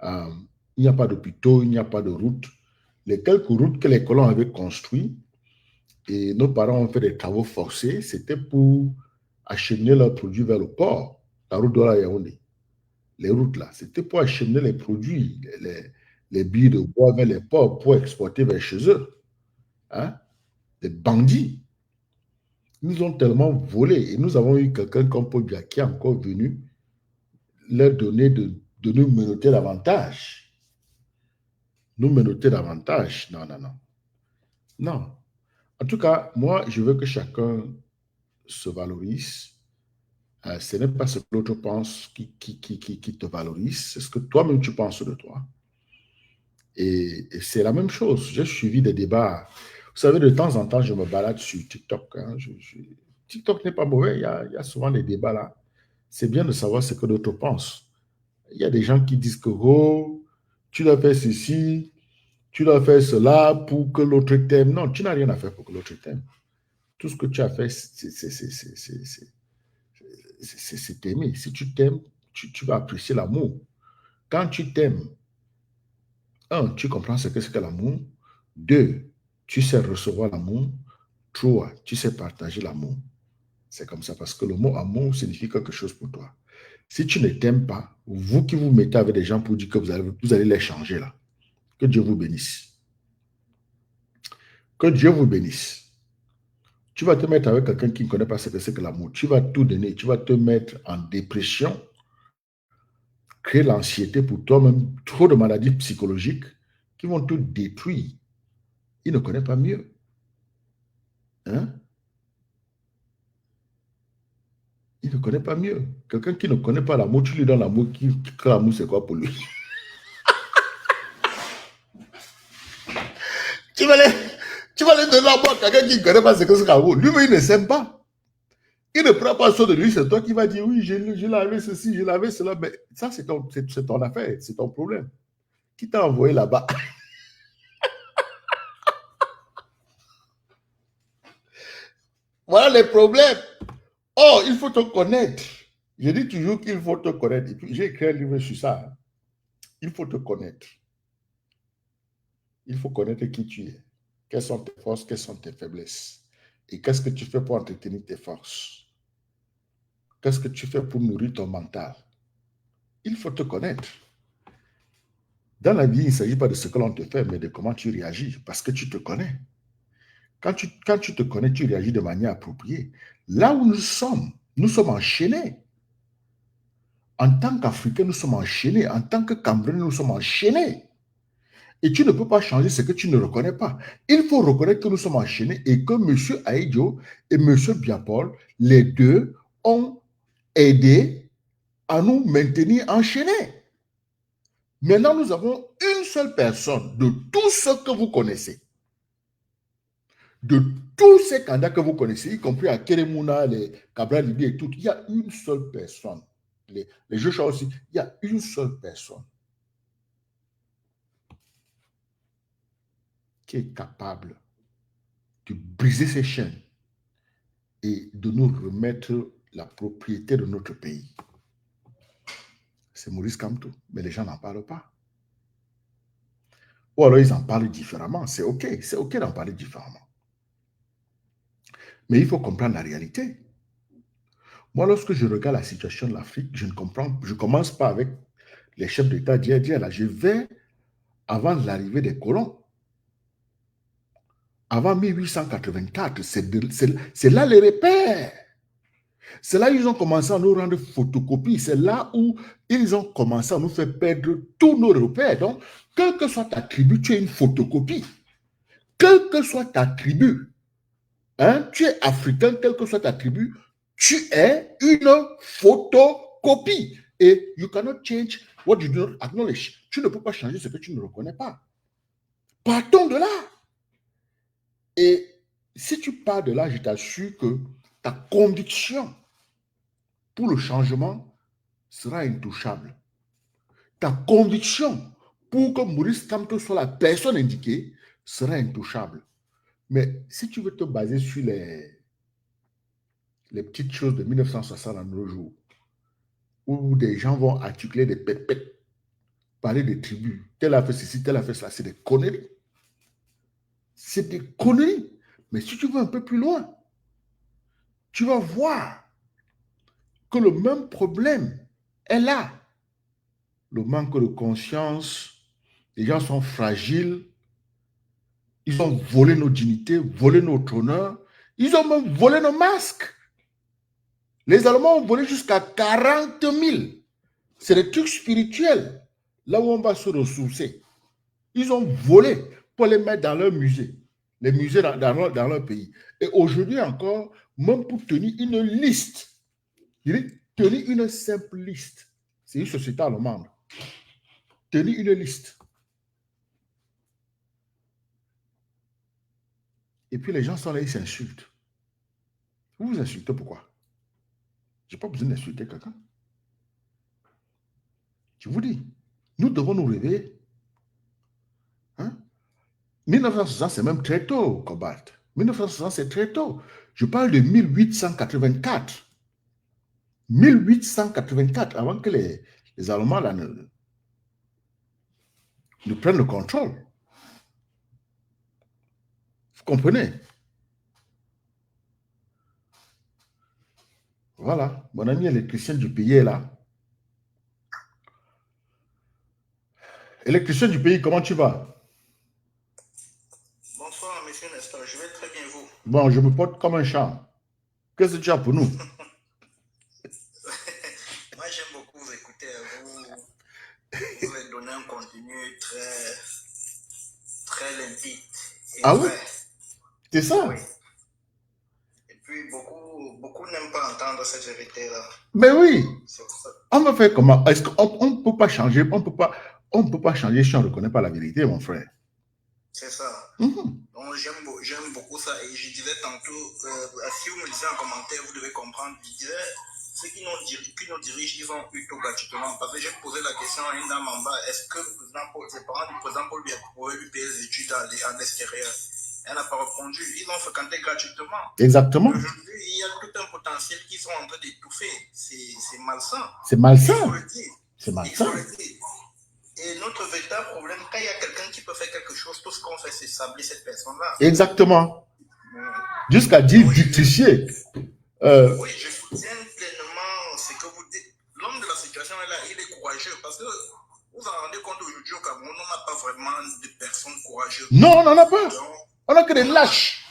Euh, il n'y a pas d'hôpitaux, il n'y a pas de routes. Les quelques routes que les colons avaient construites, et nos parents ont fait des travaux forcés, c'était pour acheminer leurs produits vers le port, la route de la Yaoundé. Les routes là, c'était pour acheminer les produits, les billes de bois vers les ports pour exporter vers chez eux. Hein? Des bandits. Ils nous ont tellement volé. Et nous avons eu quelqu'un comme Paul Biya qui est encore venu leur donner de nous menotter davantage. Nous menotter davantage. Non, non, non. Non. En tout cas, moi, je veux que chacun se valorise. Ce n'est pas ce que l'autre pense qui te valorise, c'est ce que toi-même tu penses de toi. Et c'est la même chose. J'ai suivi des débats. Vous savez, de temps en temps, je me balade sur TikTok. Hein. TikTok n'est pas mauvais. Il y a souvent des débats là. C'est bien de savoir ce que d'autres pensent. Il y a des gens qui disent que oh, tu dois faire ceci, tu dois faire cela pour que l'autre t'aime. Non, tu n'as rien à faire pour que l'autre t'aime. Tout ce que tu as fait, c'est t'aimer. Si tu t'aimes, tu vas apprécier l'amour. Quand tu t'aimes, un, tu comprends ce que c'est que l'amour. Deux, tu sais recevoir l'amour. Trois, tu sais partager l'amour. C'est comme ça parce que le mot amour signifie quelque chose pour toi. Si tu ne t'aimes pas, vous qui vous mettez avec des gens pour dire que vous allez les changer là, que Dieu vous bénisse. Que Dieu vous bénisse. Tu vas te mettre avec quelqu'un qui ne connaît pas ce que c'est que l'amour. Tu vas tout donner. Tu vas te mettre en dépression, créer l'anxiété pour toi-même, trop de maladies psychologiques qui vont te détruire. Il ne connaît pas mieux. Hein? Il ne connaît pas mieux. Quelqu'un qui ne connaît pas l'amour, tu lui donnes l'amour, que l'amour, c'est quoi pour lui? tu vas lui donner l'amour à quelqu'un qui ne connaît pas ce que c'est l'amour. Lui-même, il ne s'aime pas. Il ne prend pas soin de lui, c'est toi qui vas dire oui, je l'avais ceci, je l'avais cela. Mais ça, c'est ton affaire, c'est ton problème. Qui t'a envoyé là-bas? Voilà les problèmes. Oh, il faut te connaître. Je dis toujours qu'il faut te connaître. Et puis, j'ai écrit un livre sur ça. Il faut te connaître. Il faut connaître qui tu es. Quelles sont tes forces, quelles sont tes faiblesses. Et qu'est-ce que tu fais pour entretenir tes forces? Qu'est-ce que tu fais pour nourrir ton mental? Il faut te connaître. Dans la vie, il ne s'agit pas de ce que l'on te fait, mais de comment tu réagis, parce que tu te connais. Quand tu te connais, tu réagis de manière appropriée. Là où nous sommes enchaînés. En tant qu'Africains, nous sommes enchaînés. En tant que Camerounais, nous sommes enchaînés. Et tu ne peux pas changer ce que tu ne reconnais pas. Il faut reconnaître que nous sommes enchaînés et que M. Aïdjo et M. Biapol, les deux, ont aidé à nous maintenir enchaînés. Maintenant, nous avons une seule personne de tous ceux que vous connaissez. De tous ces candidats que vous connaissez, y compris à Keremouna, les Cabral Libi et tout, il y a une seule personne. Les Joshua aussi, il y a une seule personne qui est capable de briser ces chaînes et de nous remettre la propriété de notre pays. C'est Maurice Kamto, mais les gens n'en parlent pas. Ou alors ils en parlent différemment. C'est OK d'en parler différemment. Mais il faut comprendre la réalité. Moi, lorsque je regarde la situation de l'Afrique, je ne commence pas avec les chefs d'État d'hier, là. Je vais avant l'arrivée des colons. Avant 1884, c'est là les repères. C'est là qu'ils ont commencé à nous rendre photocopies. C'est là où ils ont commencé à nous faire perdre tous nos repères. Donc, quelle que soit ta tribu, tu es une photocopie. quelle que soit ta tribu, hein, tu es africain, quelle que soit ta tribu, tu es une photocopie. Et you cannot change what you do not acknowledge. Tu ne peux pas changer ce que tu ne reconnais pas. Partons de là. Et si tu pars de là, je t'assure que ta conviction pour le changement sera intouchable. Ta conviction pour que Maurice Kamto soit la personne indiquée sera intouchable. Mais si tu veux te baser sur les petites choses de 1960 à nos jours, où des gens vont articuler des pètes, parler des tribus, tel a fait ceci, tel a fait cela, c'est des conneries. C'est des conneries. Mais si tu vas un peu plus loin, tu vas voir que le même problème est là. Le manque de conscience, les gens sont fragiles, ils ont volé nos dignités, volé notre honneur, ils ont même volé nos masques. Les Allemands ont volé jusqu'à 40 000. C'est des trucs spirituels, là où on va se ressourcer. Ils ont volé pour les mettre dans leur musée, les musées dans leur pays. Et aujourd'hui encore, même pour tenir une liste, tenir une simple liste, c'est une société allemande. Tenir une liste. Et puis les gens sont là, ils s'insultent. Vous vous insultez pourquoi? Je n'ai pas besoin d'insulter quelqu'un. Je vous dis, nous devons nous réveiller. Hein? 1960, c'est même très tôt, Cobalt. 1960, c'est très tôt. Je parle de 1884. 1884, avant que les Allemands là, ne prennent le contrôle. Vous comprenez? Voilà, mon ami électricien du pays est là. Électricien du pays, comment tu vas? Bonsoir, monsieur Nestor, je vais très bien, vous. Bon, je me porte comme un chat. Qu'est-ce que tu as pour nous? Moi, j'aime beaucoup vous écouter. Vous avez donné un contenu très, très limpide. Ah oui? C'est ça? Oui. Et puis, beaucoup n'aiment pas entendre cette vérité-là. Mais oui. On va faire comment? Est-ce qu'on ne peut pas changer? On ne peut pas changer si on ne reconnaît pas la vérité, mon frère. C'est ça. Donc, j'aime beaucoup ça. Et je disais tantôt, si vous me disiez en commentaire, vous devez comprendre, je disais, ceux qui nous dirigent, ils ont eu tout gratuitement. Parce que j'ai posé la question à une dame en bas, est-ce que les parents du président Paul Biya pouvaient lui payer les études à l'extérieur? Elle n'a pas répondu. Ils l'ont fréquenté gratuitement. Exactement. Aujourd'hui, il y a tout un potentiel qu'ils sont en train d'étouffer. C'est malsain. C'est malsain. Il faut le dire. C'est malsain. Et notre véritable problème, quand il y a quelqu'un qui peut faire quelque chose, tout ce qu'on fait, c'est sabler cette personne-là. Exactement. Jusqu'à dire dictifier. Oui, je soutiens pleinement ce que vous dites. L'homme de la situation est là, il est courageux parce que vous vous rendez compte aujourd'hui au Cameroun, on n'a pas vraiment de personnes courageuses. Non, on n'en a pas. On n'a que des lâches.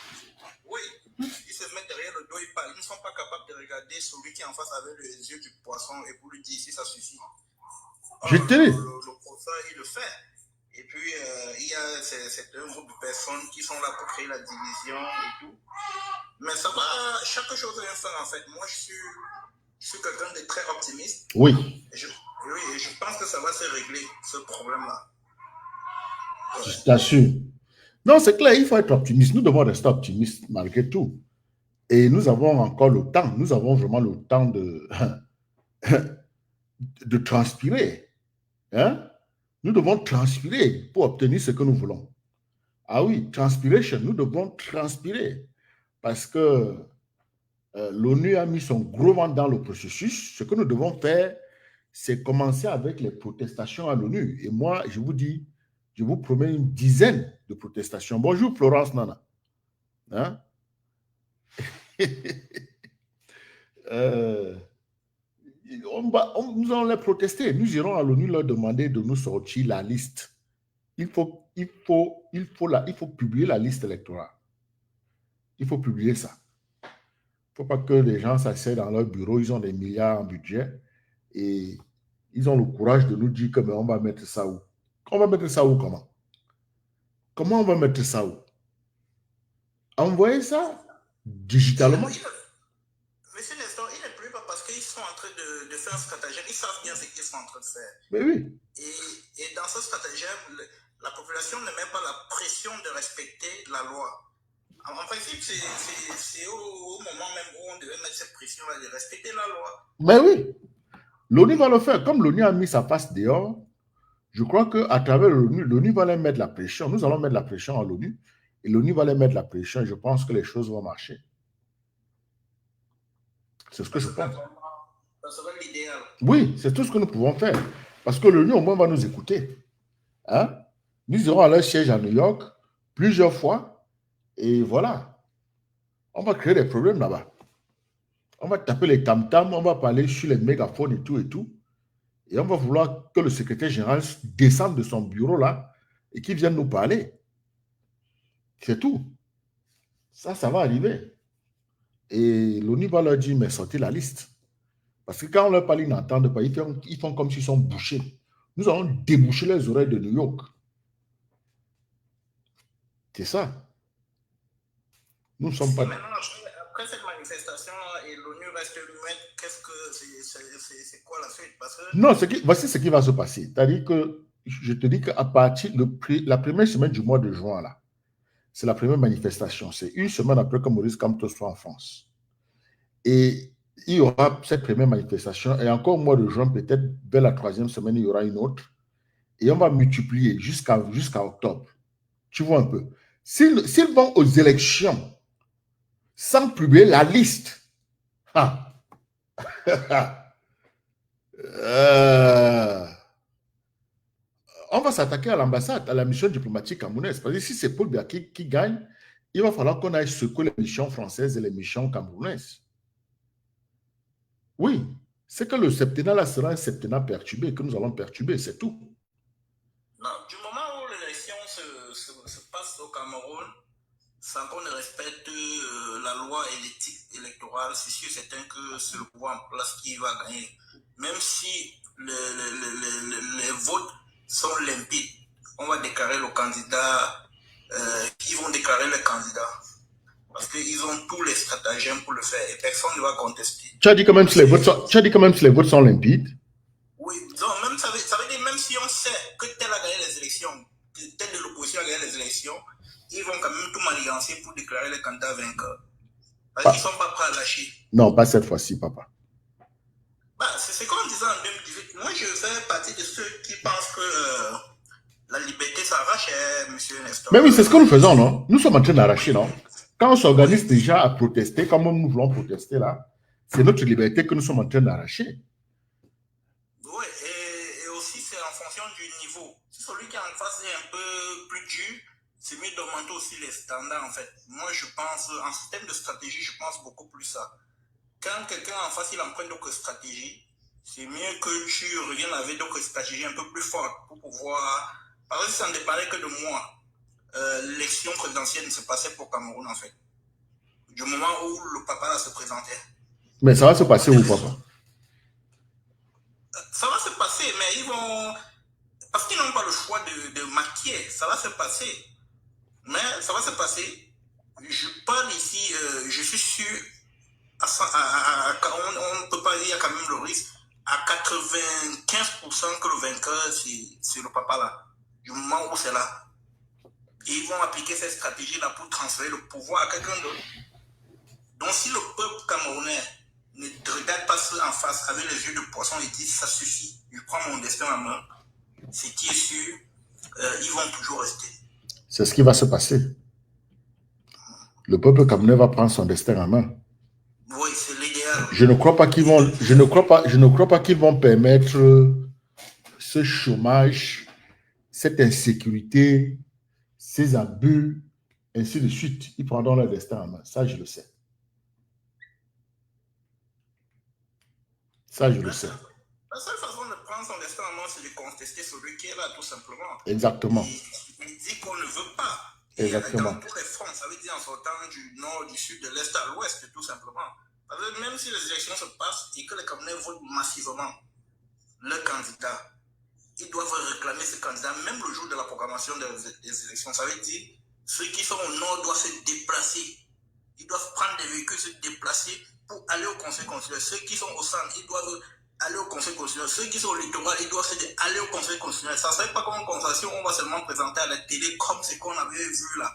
Oui, ils se mettent derrière le dos, ils parlent. Ils ne sont pas capables de regarder celui qui est en face avec les yeux du poisson et pour lui dire si ça suffit. Je te dis. Le professeur, il le fait. Et puis, il y a un groupe de personnes qui sont là pour créer la division et tout. Mais ça va, chaque chose est un fin en fait. Moi, je suis quelqu'un de très optimiste. Oui. Et je pense que ça va se régler, ce problème-là. Ouais. Je t'assure. Non, c'est clair, il faut être optimiste. Nous devons rester optimistes malgré tout. Et nous avons encore le temps. Nous avons vraiment le temps de transpirer. Hein? Nous devons transpirer pour obtenir ce que nous voulons. Ah oui, transpiration, nous devons transpirer. Parce que l'ONU a mis son gros vent dans le processus. Ce que nous devons faire, c'est commencer avec les protestations à l'ONU. Et moi, je vous dis, je vous promets une dizaine de protestations. Bonjour Florence Nana. Hein? Nous allons les protester. Nous irons à l'ONU leur demander de nous sortir la liste. Il faut publier la liste électorale. Il faut publier ça. Il ne faut pas que les gens s'asseyent dans leur bureau, ils ont des milliards en budget et ils ont le courage de nous dire que mais on va mettre ça où? On va mettre ça où comment? Comment on va mettre ça où? envoyer ça digitalement. Monsieur Nestor, il ne pleut pas parce qu'ils sont en train de faire un stratagème. Ils savent bien ce qu'ils sont en train de faire. Mais oui. Et dans ce stratagème, la population ne met pas la pression de respecter la loi. En principe, c'est au moment même où on devait mettre cette pression-là de respecter la loi. Mais oui. L'ONU va le faire. Comme l'ONU a mis sa face dehors, je crois qu'à travers l'ONU va leur mettre la pression. Nous allons mettre la pression à l'ONU. Et l'ONU va leur mettre la pression. Et je pense que les choses vont marcher. C'est ce que je pense. Ça serait l'idéal. Oui, c'est tout ce que nous pouvons faire. Parce que l'ONU, au moins, va nous écouter. Hein? Nous irons à leur siège à New York plusieurs fois. Et voilà. On va créer des problèmes là-bas. On va taper les tam-tams, on va parler sur les mégaphones et tout et tout. Et on va vouloir que le secrétaire général descende de son bureau là et qu'il vienne nous parler. C'est tout. Ça va arriver. Et l'ONU va leur dire, mais sortez la liste. Parce que quand on leur parle, ils n'entendent pas. Ils font comme s'ils sont bouchés. Nous allons déboucher les oreilles de New York. C'est ça. Nous ne sommes pas... Maintenant, après cette manifestation et l'ONU reste muette, qu'est-ce que c'est quoi la suite? Parce que... Non, voici ce qui va se passer. C'est-à-dire que je te dis qu'à partir de la première semaine du mois de juin, là, c'est la première manifestation. C'est une semaine après que Maurice Kamto soit en France. Et il y aura cette première manifestation. Et encore au mois de juin, peut-être vers la troisième semaine, il y aura une autre. Et on va multiplier jusqu'à octobre. Tu vois un peu. S'ils vont aux élections sans publier la liste, on va s'attaquer à l'ambassade, à la mission diplomatique camerounaise. Parce que si c'est Paul Biya qui gagne, il va falloir qu'on aille secouer les missions françaises et les missions camerounaises. Oui, c'est que le septennat là sera un septennat perturbé, que nous allons perturber, c'est tout. Non, du moment où l'élection se passe au Cameroun, sans qu'on ne respecte la loi et l'éthique électorale, c'est sûr certain que c'est le pouvoir en place qui va gagner. Même si les votes sont limpides, on va déclarer le candidat, ils vont déclarer le candidat. Parce qu'ils ont tous les stratagèmes pour le faire et personne ne va contester. Tu as dit quand même si les votes sont limpides? Oui, donc même, ça veut dire même si on sait que tel a gagné les élections, tel de l'opposition a gagné les élections, ils vont quand même tout manigancer pour déclarer les candidats vainqueurs. Parce qu'ils ne sont pas prêts à lâcher. Non, pas cette fois-ci, papa. Bah, c'est comme on disait en 2018. Moi, je fais partie de ceux qui pensent que la liberté s'arrache, monsieur Nestor. Mais oui, c'est ce que nous faisons, non? Nous sommes en train d'arracher, non? Quand on s'organise déjà à protester, comme nous voulons protester là, c'est notre liberté que nous sommes en train d'arracher. Oui, et aussi c'est en fonction du niveau. Si celui qui est en face est un peu plus dur, c'est mieux d'augmenter aussi les standards en fait. Moi je pense, en système de stratégie, je pense beaucoup plus ça. Quand quelqu'un en face il emprunte d'autres stratégies, c'est mieux que tu reviennes avec d'autres stratégies un peu plus fortes pour pouvoir... Parce que si ça ne dépendait que de moi, l'élection présidentielle ne se passait pour Cameroun en fait. Du moment où le papa là se présentait. Mais ça va se passer où, papa? Ça va se passer, mais ils vont... Parce qu'ils n'ont pas le choix de maquiller, ça va se passer. Mais ça va se passer. Je parle ici, je suis sûr, on ne peut pas dire, il y a quand même le risque, à 95% que le vainqueur, c'est le papa là. Du moment où c'est là. Et ils vont appliquer cette stratégie-là pour transférer le pouvoir à quelqu'un d'autre. Donc si le peuple camerounais ne regarde pas ceux en face avec les yeux de poisson et dit ça suffit, je prends mon destin en main, c'est qui est sûr, ils vont toujours rester. C'est ce qui va se passer. Le peuple camerounais va prendre son destin en main. Oui, c'est l'idéal. Je ne crois pas qu'ils vont, je ne crois pas qu'ils vont permettre ce chômage, cette insécurité, ces abus, ainsi de suite. Ils prendront leur destin en main. Ça, je le sais. Ça, je le sais. La seule façon de prendre son destin en main, c'est de contester celui qui est là, tout simplement. Exactement. Il dit qu'on ne veut pas. Exactement. Dans tous les fronts, ça veut dire en sortant du nord, du sud, de l'est à l'ouest, tout simplement. Parce que même si les élections se passent et que les Camerounais votent massivement leur candidat, ils doivent réclamer ce candidat même le jour de la programmation des élections. Ça veut dire Ceux qui sont au nord doivent se déplacer. Ils doivent prendre des véhicules, se déplacer pour aller au conseil constitutionnel. Ceux qui sont au centre, ils doivent aller au conseil constitutionnel. Ceux qui sont au littoral, ils doivent aller au conseil constitutionnel. Ça ne serait pas comme une conversation, on va seulement présenter à la télé comme ce qu'on avait vu là.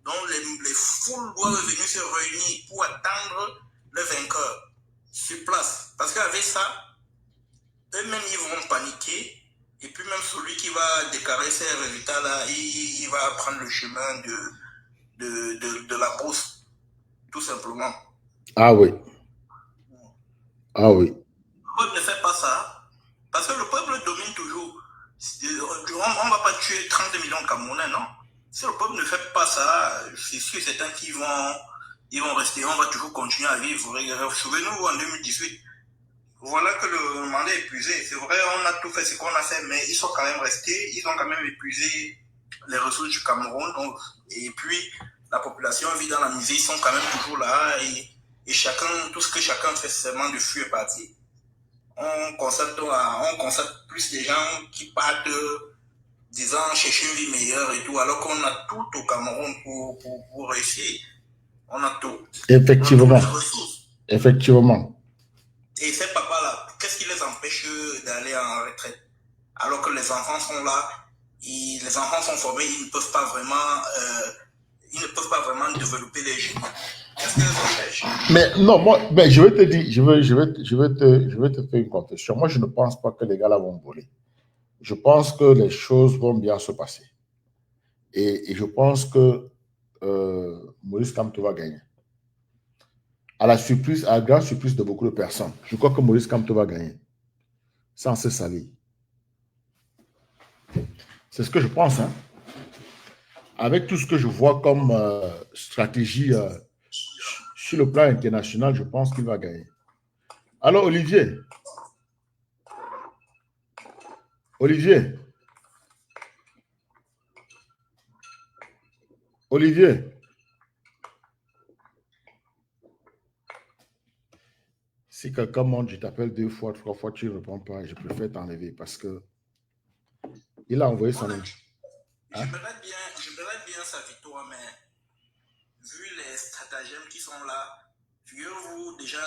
Donc les foules doivent venir se réunir pour attendre le vainqueur sur place. Parce qu'avec ça, eux-mêmes ils vont paniquer. Et puis même celui qui va déclarer ces résultats-là, il va prendre le chemin de la brousse, tout simplement. Ah oui. Ah oui. Le peuple ne fait pas ça, parce que le peuple domine toujours. On ne va pas tuer 30 millions de Camerounais, non. Si le peuple ne fait pas ça, c'est sûr et certain qu'ils vont rester, on va toujours continuer à vivre. Souvenez-vous, en 2018, voilà que le mandat est épuisé. C'est vrai, on a tout fait ce qu'on a fait, mais ils sont quand même restés, ils ont quand même épuisé les ressources du Cameroun. Donc, et puis, la population vit dans la misère, ils sont quand même toujours là. Et chacun, tout ce que chacun fait, c'est seulement de fuir parti. On constate plus des gens qui partent, disant, chercher une vie meilleure et tout, alors qu'on a tout au Cameroun pour réussir. On a tout. Effectivement. Effectivement. Et ces papas-là, qu'est-ce qui les empêche d'aller en retraite? Alors que les enfants sont là, les enfants sont formés, ils ne peuvent pas vraiment développer les génies. Qu'est-ce qui les empêche? Mais non, moi, je vais te dire, je vais te faire une confession. Moi, je ne pense pas que les gars là vont voler. Je pense que les choses vont bien se passer. Et je pense que Maurice Kamto va gagner. À la grande surprise de beaucoup de personnes. Je crois que Maurice Kamto va gagner. Sans se salir. C'est ce que je pense. Hein. Avec tout ce que je vois comme stratégie sur le plan international, je pense qu'il va gagner. Alors, Olivier. Si quelqu'un monte, je t'appelle 2 fois, 3 fois, tu ne réponds pas, je préfère t'enlever parce que il a envoyé son nom. Hein? J'aimerais bien sa victoire, mais vu les stratagèmes qui sont là, figurez-vous, déjà,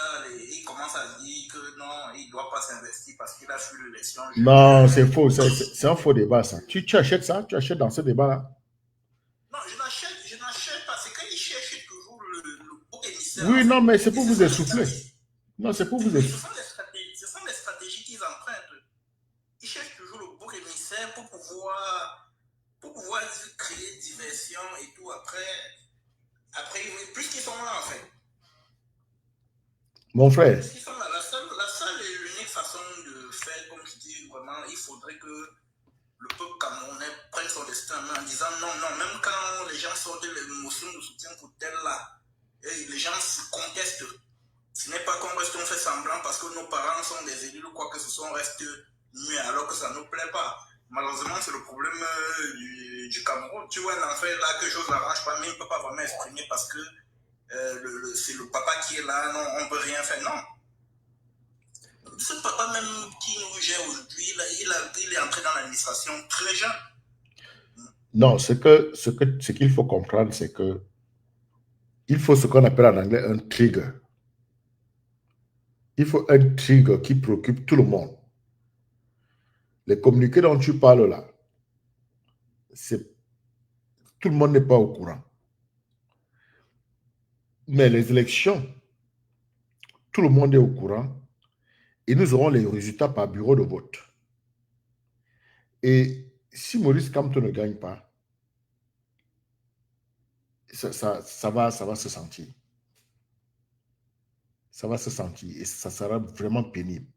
il commence à dire que non, il ne doit pas s'investir parce qu'il a fui l'élection. Non, c'est faux, c'est un faux débat ça. Tu achètes ça? Tu achètes dans ce débat-là? Non, je n'achète pas, c'est qu'il cherche toujours le bouc émissaire. Oui, non, mais c'est pour vous essouffler. Non, c'est pour vous essouffler. Ce sont les stratégies qu'ils empruntent. Ils cherchent toujours le bouc émissaire pour pouvoir créer diversion et tout. Après puisqu'ils sont là, en fait. Mon frère. Puisqu'ils sont là, la seule et l'unique façon de faire, comme je dis, vraiment, il faudrait que le peuple camerounais prenne son destin en disant non, même quand les gens sortent les motions de soutien pour tel là, et les gens se contestent. Ce n'est pas qu'on reste, on fait semblant parce que nos parents sont des élus ou quoi que ce soit, on reste muet alors que ça ne nous plaît pas. Malheureusement, c'est le problème du Cameroun. Tu vois, un enfant là, quelque chose n'arrange pas, mais il ne peut pas vraiment exprimer parce que c'est le papa qui est là, non, on ne peut rien faire, non. Ce papa même qui nous gère aujourd'hui, il est entré dans l'administration très jeune. Non, ce qu'il faut comprendre, c'est que il faut ce qu'on appelle en anglais un trigger. Il faut un trigger qui préoccupe tout le monde. Les communiqués dont tu parles là, tout le monde n'est pas au courant. Mais les élections, tout le monde est au courant et nous aurons les résultats par bureau de vote. Et si Maurice Kamto ne gagne pas, ça va se sentir. Ça va se sentir et ça sera vraiment pénible.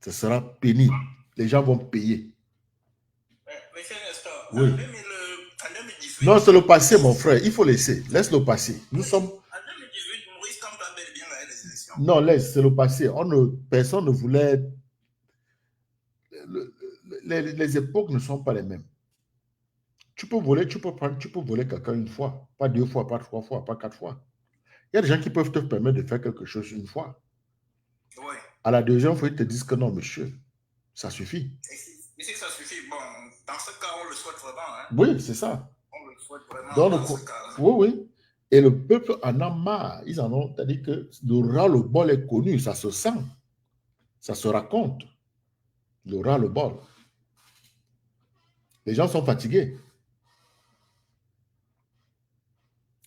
Ce sera pénible. Les gens vont payer. Monsieur Nestor, oui. En 2018... Non, c'est le passé, mon frère. Il faut laisser. Laisse le passé. Nous sommes... En 2018, Maurice Kamto a bel et bien gagné les élections. Non, laisse, c'est le passé. Personne ne voulait... Les époques ne sont pas les mêmes. Tu peux voler quelqu'un une fois, pas 2 fois, pas 3 fois, pas 4 fois. Il y a des gens qui peuvent te permettre de faire quelque chose une fois. Oui. À la deuxième fois, ils te disent que non, monsieur, ça suffit. Et si ça suffit, bon, dans ce cas, on le souhaite vraiment. Hein? Oui, c'est ça. On le faut être vraiment Donc, dans ce cas-là. oui, oui. Et le peuple en a marre. Ils en ont, c'est-à-dire que le ras-le-bol est connu, ça se sent, ça se raconte. Le ras-le-bol. Les gens sont fatigués.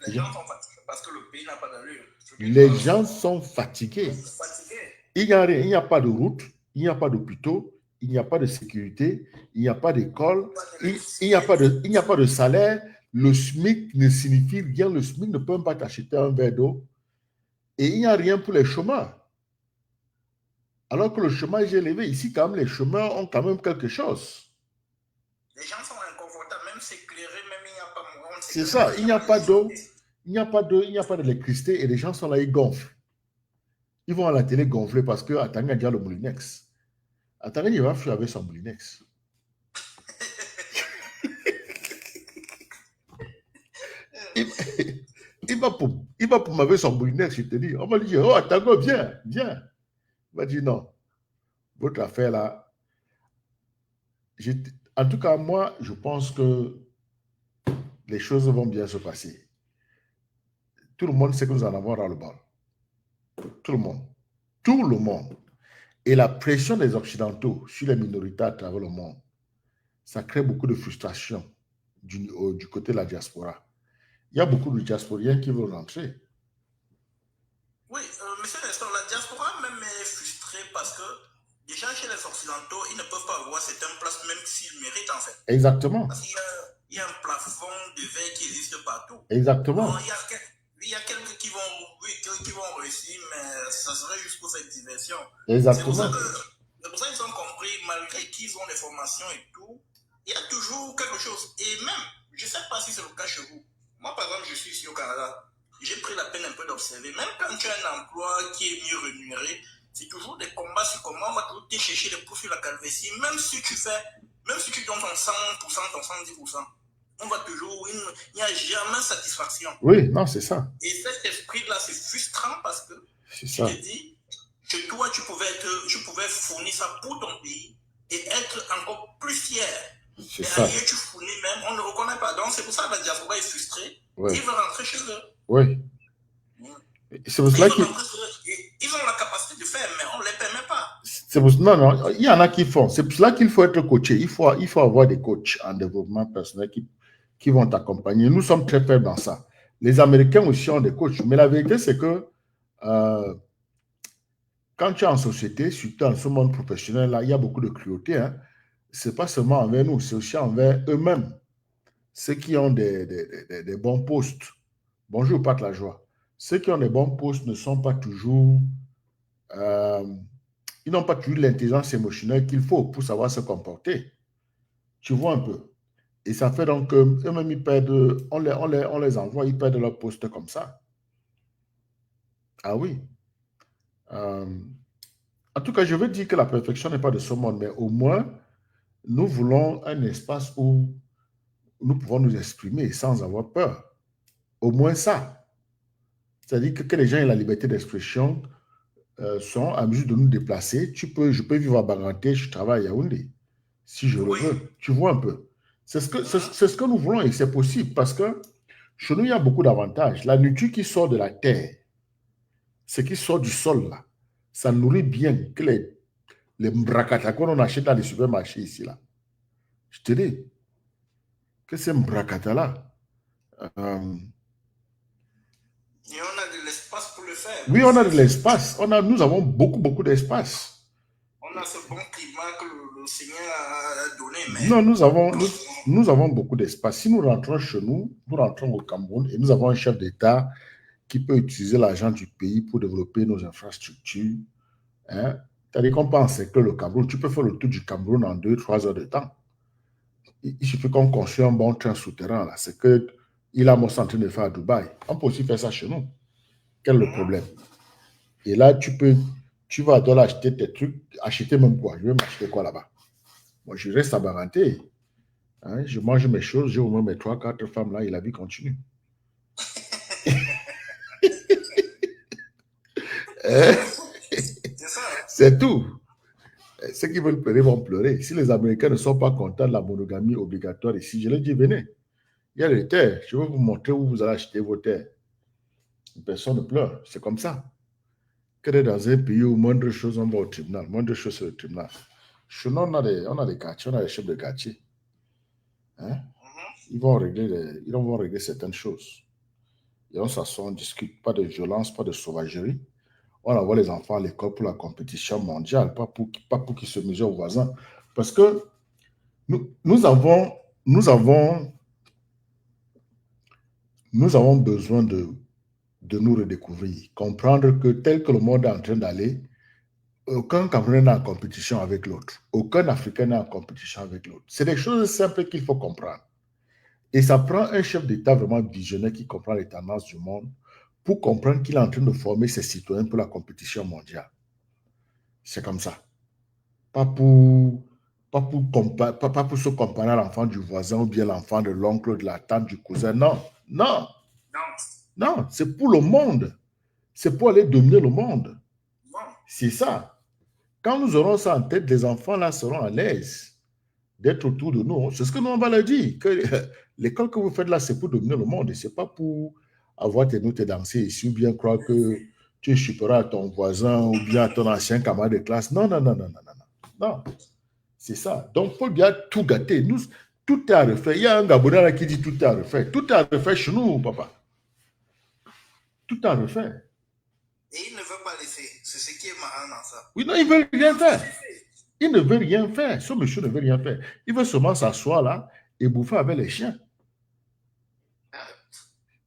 Les gens sont fatigués parce que le pays n'a pas d'allure. Les gens sont fatigués. Fatigués. Il n'y a rien, il n'y a pas de route, il n'y a pas d'hôpitaux, il n'y a pas de sécurité, il n'y a pas d'école, il n'y a pas de salaire. Le SMIC ne signifie rien, le SMIC ne peut même pas t'acheter un verre d'eau. Et il n'y a rien pour les chômeurs. Alors que le chômage est élevé, ici, quand même, les chômeurs ont quand même quelque chose. Les gens sont inconfortables, même s'éclairer, même il n'y a pas moyen. C'est ça, il n'y a pas d'eau, il n'y a pas d'eau, il n'y a pas d'électricité et les gens sont là, ils gonflent. Ils vont à la télé gonfler parce que Atanga a déjà le Moulinex. Atanga, il va fuir avec son Moulinex. Il va pour m'avoir son Moulinex, je te dis. On va lui dire, oh, Atanga, viens. Il va dire non. Votre affaire là. En tout cas, moi, je pense que les choses vont bien se passer. Tout le monde sait que nous en avons ras-le-bol. Tout le monde. Tout le monde. Et la pression des Occidentaux sur les minorités à travers le monde, ça crée beaucoup de frustration du côté de la diaspora. Il y a beaucoup de diasporiens qui veulent rentrer. Oui, monsieur Nestor, la diaspora même est frustrée parce que déjà chez les Occidentaux, ils ne peuvent pas avoir certaines places même s'ils méritent en fait. Exactement. Parce qu'il y a un plafond de verre qui existe partout. Exactement. Bon, il y a quelques qui vont réussir, mais ça serait juste pour cette diversion. Exactement. C'est pour ça qu'ils ont compris, malgré qu'ils ont des formations et tout, il y a toujours quelque chose. Et même, je ne sais pas si c'est le cas chez vous. Moi, par exemple, je suis ici au Canada. J'ai pris la peine un peu d'observer. Même quand tu as un emploi qui est mieux rémunéré, c'est toujours des combats sur comment on va toujours te chercher les profils à calvétie. Même si tu donnes ton 100%, ton 110%, on va toujours, il n'y a jamais satisfaction. Oui, non, c'est ça. Et cet esprit-là, c'est frustrant parce que tu ça. te dis, chez toi, tu pouvais fournir ça pour ton pays et être encore plus fier. C'est et ça. ailleurs, tu fournis même, on ne reconnaît pas. Donc, c'est pour ça que la diaspora est frustrée. Ouais. Ils veulent rentrer chez eux. Oui. C'est pour cela ils ont la capacité de faire, mais on ne les permet pas. Non, il y en a qui font. C'est pour cela qu'il faut être coaché. Il faut avoir des coachs en développement personnel qui vont t'accompagner. Nous sommes très faibles dans ça. Les Américains aussi ont des coachs. Mais la vérité, c'est que quand tu es en société, surtout dans ce monde professionnel, là, il y a beaucoup de cruauté. Hein. Ce n'est pas seulement envers nous, c'est aussi envers eux-mêmes. Ceux qui ont des bons postes. Bonjour, Pat la joie. Ceux qui ont des bons postes ne sont pas toujours... ils n'ont pas toujours l'intelligence émotionnelle qu'il faut pour savoir se comporter. Tu vois un peu. Et ça fait donc qu'eux-mêmes, ils perdent... On les envoie, ils perdent leur poste comme ça. Ah oui. En tout cas, je veux dire que la perfection n'est pas de ce monde, mais au moins, nous voulons un espace où nous pouvons nous exprimer sans avoir peur. Au moins ça. C'est-à-dire que les gens aient la liberté d'expression, sont à mesure de nous déplacer. Je peux vivre à Baranté, je travaille à Yaoundé, si je le veux. Tu vois un peu. C'est ce que nous voulons et c'est possible parce que chez nous, il y a beaucoup d'avantages. La nourriture qui sort de la terre, ce qui sort du sol, là, ça nourrit bien que les mbrakata qu'on achète dans les supermarchés ici, là. Je te dis que ces mbrakata-là, et on a de l'espace pour le faire. Oui, on a de l'espace. Nous avons beaucoup d'espace. On a ce bon climat que le Seigneur a donné. Mais... Non, nous avons beaucoup d'espace. Si nous rentrons chez nous rentrons au Cameroun et nous avons un chef d'État qui peut utiliser l'argent du pays pour développer nos infrastructures. Hein? C'est-à-dire qu'on pense que le Cameroun, tu peux faire le tour du Cameroun en 2-3 heures de temps. Il suffit qu'on construise un bon train souterrain. Là. C'est que Elon Musk est en train de faire à Dubaï. On peut aussi faire ça chez nous. Quel est le problème? Et là, tu vas toi acheter tes trucs, acheter même quoi? Je vais m'acheter quoi là-bas? Moi, je reste à Baranté. Hein, je mange mes choses, j'ai au moins mes 3-4 femmes là et la vie continue. C'est tout. Ceux qui veulent pleurer vont pleurer. Si les Américains ne sont pas contents de la monogamie obligatoire ici, je leur dis, venez. Il y a les terres. Je vais vous montrer où vous allez acheter vos terres. Personne ne pleure. C'est comme ça. Que dans un pays où moindre chose, on va au tribunal. Moindre chose, c'est le tribunal. Chez nous, on a des quartiers, on a des chefs de quartier. Hein? Ils vont régler certaines choses. Et on s'assoit, on discute. Pas de violence, pas de sauvagerie. On envoie les enfants à l'école pour la compétition mondiale, pas pour qu'ils se mesurent aux voisins. Parce que nous avons besoin de nous redécouvrir, comprendre que tel que le monde est en train d'aller, aucun Camerounais n'est en compétition avec l'autre. Aucun Africain n'est en compétition avec l'autre. C'est des choses simples qu'il faut comprendre. Et ça prend un chef d'État vraiment visionnaire qui comprend les tendances du monde pour comprendre qu'il est en train de former ses citoyens pour la compétition mondiale. C'est comme ça. Pas pour se comparer à l'enfant du voisin ou bien l'enfant de l'oncle, de la tante, du cousin. Non, non. Non, c'est pour le monde. C'est pour aller dominer le monde. C'est ça. Quand nous aurons ça en tête, les enfants là seront à l'aise d'être autour de nous. C'est ce que nous on va leur dire. Que l'école que vous faites là, c'est pour dominer le monde. Et ce n'est pas pour avoir tes notes et danser ici ou bien croire que tu échipperas à ton voisin ou bien à ton ancien camarade de classe. Non, non, non, non, non, non. Non. C'est ça. Donc, il faut bien tout gâter. Nous, tout est à refaire. Il y a un Gabonais là qui dit tout est à refaire. Tout est à refaire chez nous, papa. Tout est à refaire. Et il ne veut pas laisser. C'est ce qui est marrant dans ça. Oui, non, il ne veut rien faire. Il ne veut rien faire. Ce monsieur ne veut rien faire. Il veut seulement s'asseoir là et bouffer avec les chiens.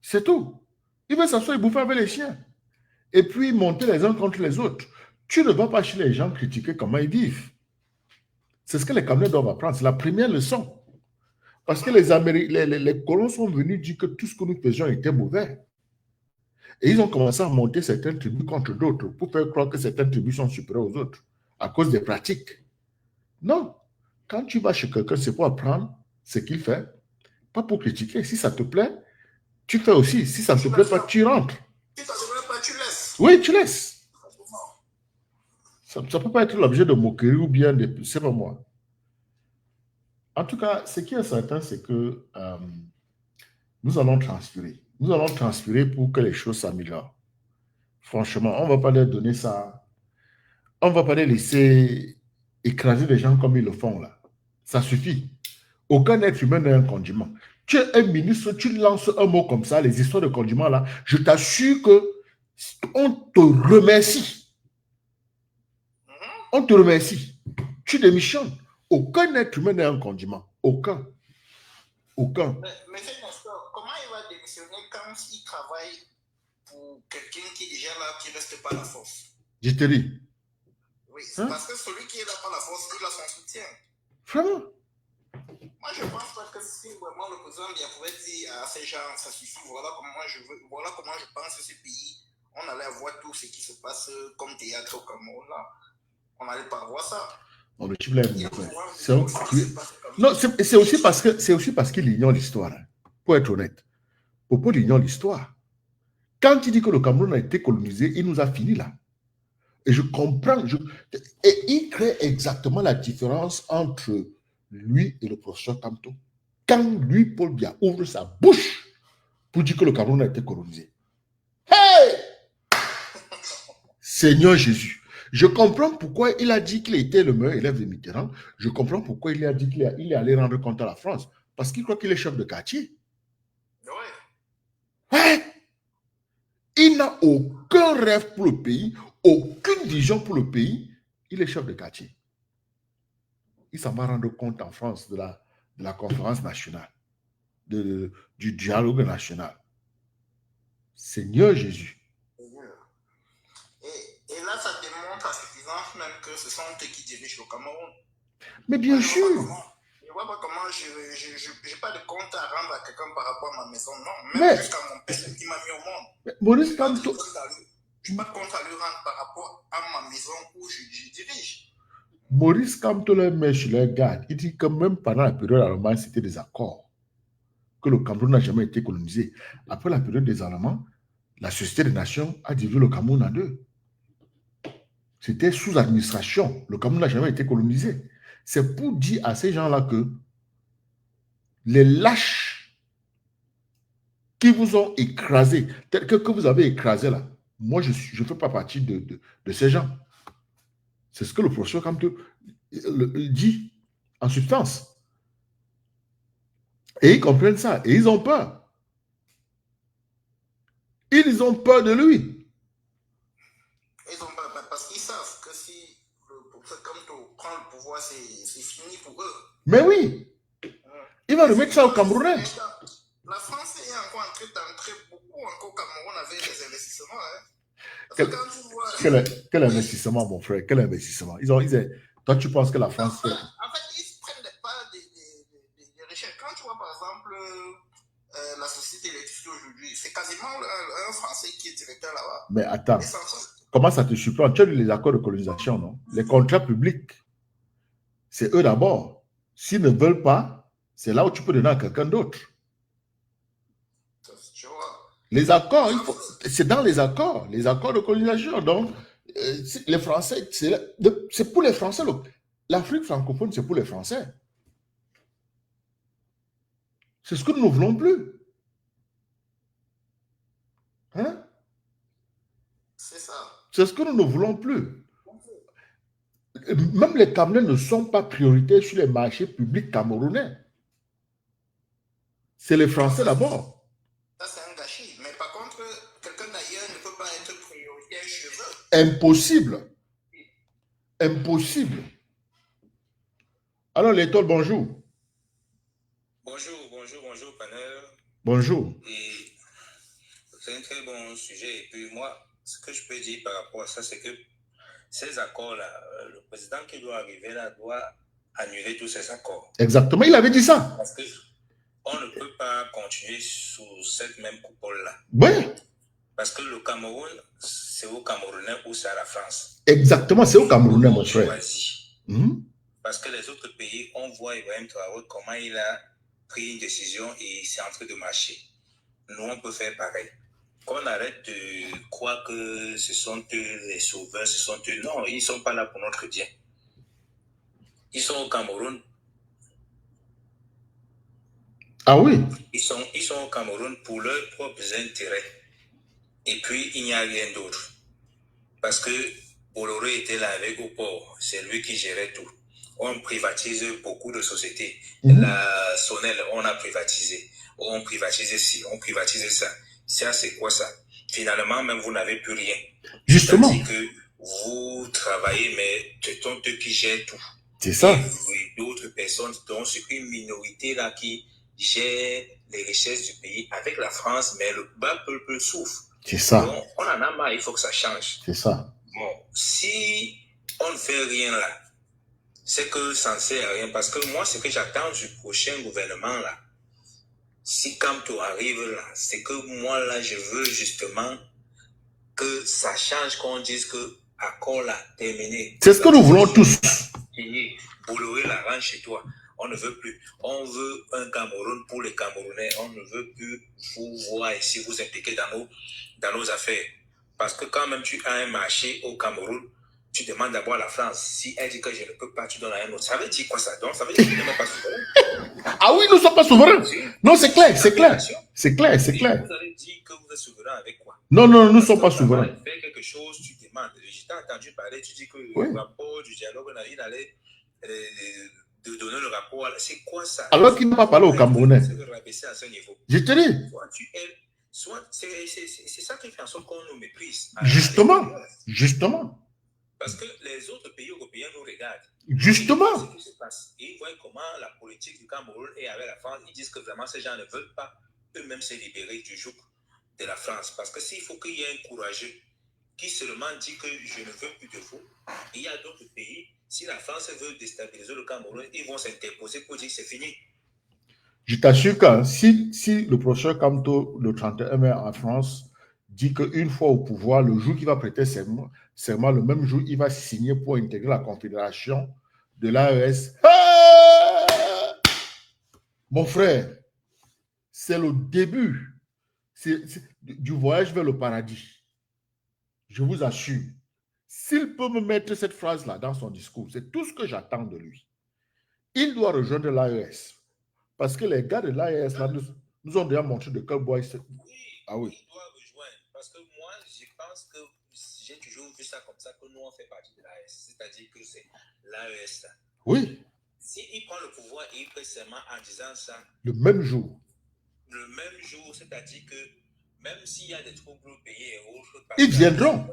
C'est tout. Il veut s'asseoir et bouffer avec les chiens. Et puis monter les uns contre les autres. Tu ne vas pas chez les gens critiquer comment ils vivent. C'est ce que les Camerounais doivent apprendre. C'est la première leçon. Parce que les colons sont venus dire que tout ce que nous faisions était mauvais. Et ils ont commencé à monter certaines tribus contre d'autres pour faire croire que certaines tribus sont supérieures aux autres à cause des pratiques. Non. Quand tu vas chez quelqu'un, c'est pour apprendre ce qu'il fait, pas pour critiquer. Si ça te plaît, tu fais aussi. Si ça ne te plaît pas, tu rentres. Si ça ne te plaît pas, tu laisses. Oui, tu laisses. Ça ne peut pas être l'objet de moquerie ou bien de... C'est pas moi. En tout cas, ce qui est certain, c'est que nous allons transpirer. Nous allons transpirer pour que les choses s'améliorent. Franchement, on ne va pas leur donner ça. On ne va pas les laisser écraser les gens comme ils le font là. Ça suffit. Aucun être humain n'est un condiment. Tu es un ministre, tu lances un mot comme ça, les histoires de condiments là, je t'assure qu'on te remercie. On te remercie. Tu démissionnes. Aucun être humain n'est un condiment. Aucun. Aucun. Mais c'est comment il va démissionner quand il travaille pour quelqu'un qui est déjà là, qui ne reste pas à la force? Je te dis. Oui, c'est parce que celui qui est là par la force, il a son soutien. Vraiment? Moi, je pense pas que si vraiment le président pouvait dire à ces gens, ça suffit, voilà comment je pense que ce pays, on allait avoir tout ce qui se passe comme théâtre au Cameroun là. On n'allait pas voir ça. Non, mais tu l'aimes. Non, c'est aussi parce qu'il ignore l'histoire. Hein, pour être honnête. Popo ignore l'histoire. Quand il dit que le Cameroun a été colonisé, il nous a fini là. Et je comprends. Et il crée exactement la différence entre lui et le professeur Kamto. Quand lui, Paul Biya, ouvre sa bouche pour dire que le Cameroun a été colonisé. Hey! Seigneur Jésus. Je comprends pourquoi il a dit qu'il était le meilleur élève de Mitterrand. Je comprends pourquoi il a dit qu'il est allé rendre compte à la France. Parce qu'il croit qu'il est chef de quartier. Ouais. Il n'a aucun rêve pour le pays, aucune vision pour le pays. Il est chef de quartier. Il s'en va rendre compte en France de la conférence nationale, du dialogue national. Seigneur Jésus. Et là, ça démontre à suffisance même que ce sont eux qui dirigent le Cameroun. Mais bien sûr. Je ne vois pas comment je n'ai pas de compte à rendre à quelqu'un par rapport à ma maison, non. Même jusqu'à mon père qui m'a mis au monde. Maurice Kamto. Je n'ai pas de compte à lui rendre par rapport à ma maison où je dirige. Maurice Kamto les met chez les gardes. Il dit que même pendant la période allemande, c'était des accords. Que le Cameroun n'a jamais été colonisé. Après la période des Allemands, la Société des Nations a divisé le Cameroun en deux. C'était sous administration. Le Cameroun n'a jamais été colonisé. C'est pour dire à ces gens-là que les lâches qui vous ont écrasé, que vous avez écrasé là. Moi, je ne fais pas partie de ces gens. C'est ce que le professeur Kamto dit en substance. Et ils comprennent ça. Et ils ont peur. Ils ont peur de lui. Ils ont peur parce qu'ils savent que si le professeur Kamto prend le pouvoir, c'est fini pour eux. Mais oui. Il va remettre ça au Camerounais. La France est encore en train d'entrer beaucoup encore au Cameroun avec les investissements. Hein. Quel investissement, mon frère? Quel investissement? Toi, tu penses que la France... En fait, ils ne prennent pas des richesses. Quand tu vois, par exemple, la société d'électricité aujourd'hui, c'est quasiment un Français qui est directeur là-bas. Mais attends, comment ça te surprend? Tu as lu les accords de colonisation, non? Les contrats publics, c'est eux d'abord. S'ils ne veulent pas, c'est là où tu peux donner à quelqu'un d'autre. Les accords, c'est dans les accords de colonisation. Donc, les Français, c'est pour les Français. L'Afrique francophone, c'est pour les Français. C'est ce que nous ne voulons plus. Hein? C'est ça. C'est ce que nous ne voulons plus. Même les Camerounais ne sont pas prioritaires sur les marchés publics camerounais. C'est les Français d'abord. Ça, c'est un gâchis. Mais par contre, quelqu'un d'ailleurs ne peut pas être prioritaire chez eux. Impossible. Impossible. Alors, l'étoile, bonjour. Bonjour, Panel. Bonjour. Et c'est un très bon sujet. Et puis moi, ce que je peux dire par rapport à ça, c'est que ces accords-là, le président qui doit arriver là doit annuler tous ces accords. Exactement, il avait dit ça. Parce qu'on ne peut pas continuer sous cette même coupole-là. Oui. Parce que le Cameroun, c'est au Camerounais ou c'est à la France. Exactement, c'est au Camerounais, mon frère. Parce que les autres pays, on voit Ibrahim Traoré, comment il a pris une décision et c'est en train de marcher. Nous, on peut faire pareil. Qu'on arrête de croire que ce sont eux les sauveurs, ce sont eux. Non, ils ne sont pas là pour notre bien. Ils sont au Cameroun. Ah oui? Ils sont au Cameroun pour leurs propres intérêts. Et puis, il n'y a rien d'autre. Parce que Bolloré était là avec au port. C'est lui qui gérait tout. On privatise beaucoup de sociétés. La Sonel, on a privatisé. On privatise ci, on privatise ça. Ça, c'est quoi ça? Finalement, même vous n'avez plus rien. Justement. C'est-à-dire que vous travaillez, mais ce sont eux qui gèrent tout. C'est ça. Et d'autres personnes, donc c'est une minorité là qui gère les richesses du pays avec la France, mais le bas peuple souffre. C'est ça. Donc, on en a marre, il faut que ça change. C'est ça. Bon, si on ne fait rien là, c'est que ça ne sert à rien. Parce que moi, ce que j'attends du prochain gouvernement là, si Kamto arrive là, c'est que moi là, je veux justement que ça change, qu'on dise que accord là, terminé. C'est ce que nous voulons tous. Bolloré la rend chez toi. On ne veut plus. On veut un Cameroun pour les Camerounais. On ne veut plus vous voir ici, vous impliquer dans nos affaires. Parce que quand même tu as un marché au Cameroun, tu demandes d'abord à la France. Si elle dit que je ne peux pas, tu donnes à un autre. Ça veut dire quoi ça? Donc ça veut dire que nous ne sommes pas souverains. Ah oui, nous ne sommes pas souverains. Non, c'est clair, c'est clair. C'est clair, c'est clair. Vous allez dire que vous êtes souverain avec quoi? Non, nous ne sommes pas souverains. Faire quelque chose, tu demandes. Je t'ai entendu parler, tu dis que le rapport du dialogue, il allait de donner le rapport. C'est quoi ça? Alors qu'il n'a pas parlé au Camerounais. C'est de rabaisser à ce niveau. Je te dis. Soit c'est ça qui fait en sorte qu'on nous méprise. Justement. Justement. Parce que les autres pays européens nous regardent. Justement. Ce qui se passe. Et ils voient comment la politique du Cameroun est avec la France. Ils disent que vraiment ces gens ne veulent pas eux-mêmes se libérer du joug de la France. Parce que s'il faut qu'il y ait un courageux qui seulement dit que je ne veux plus de vous, il y a d'autres pays, si la France veut déstabiliser le Cameroun, ils vont s'interposer pour dire que c'est fini. Je t'assure que si le professeur Kamto, le 31 mai en France, dit qu'une fois au pouvoir, le jour qu'il va prêter serment, le même jour, il va signer pour intégrer la confédération de l'AES. Mon frère, c'est le début du voyage vers le paradis. Je vous assure. S'il peut me mettre cette phrase-là dans son discours, c'est tout ce que j'attends de lui. Il doit rejoindre l'AES. Parce que les gars de l'AES, là, nous ont déjà montré de quel bois Oui, Ah oui. il doit rejoindre. Parce que moi, je pense que j'ai toujours vu ça comme ça, que nous, on fait partie de l'AES. C'est-à-dire que c'est l'AES. Oui. S'il prend le pouvoir et il fait seulement en disant ça, le même jour, c'est-à-dire que même s'il y a des troubles au pays et autres, ils viendront.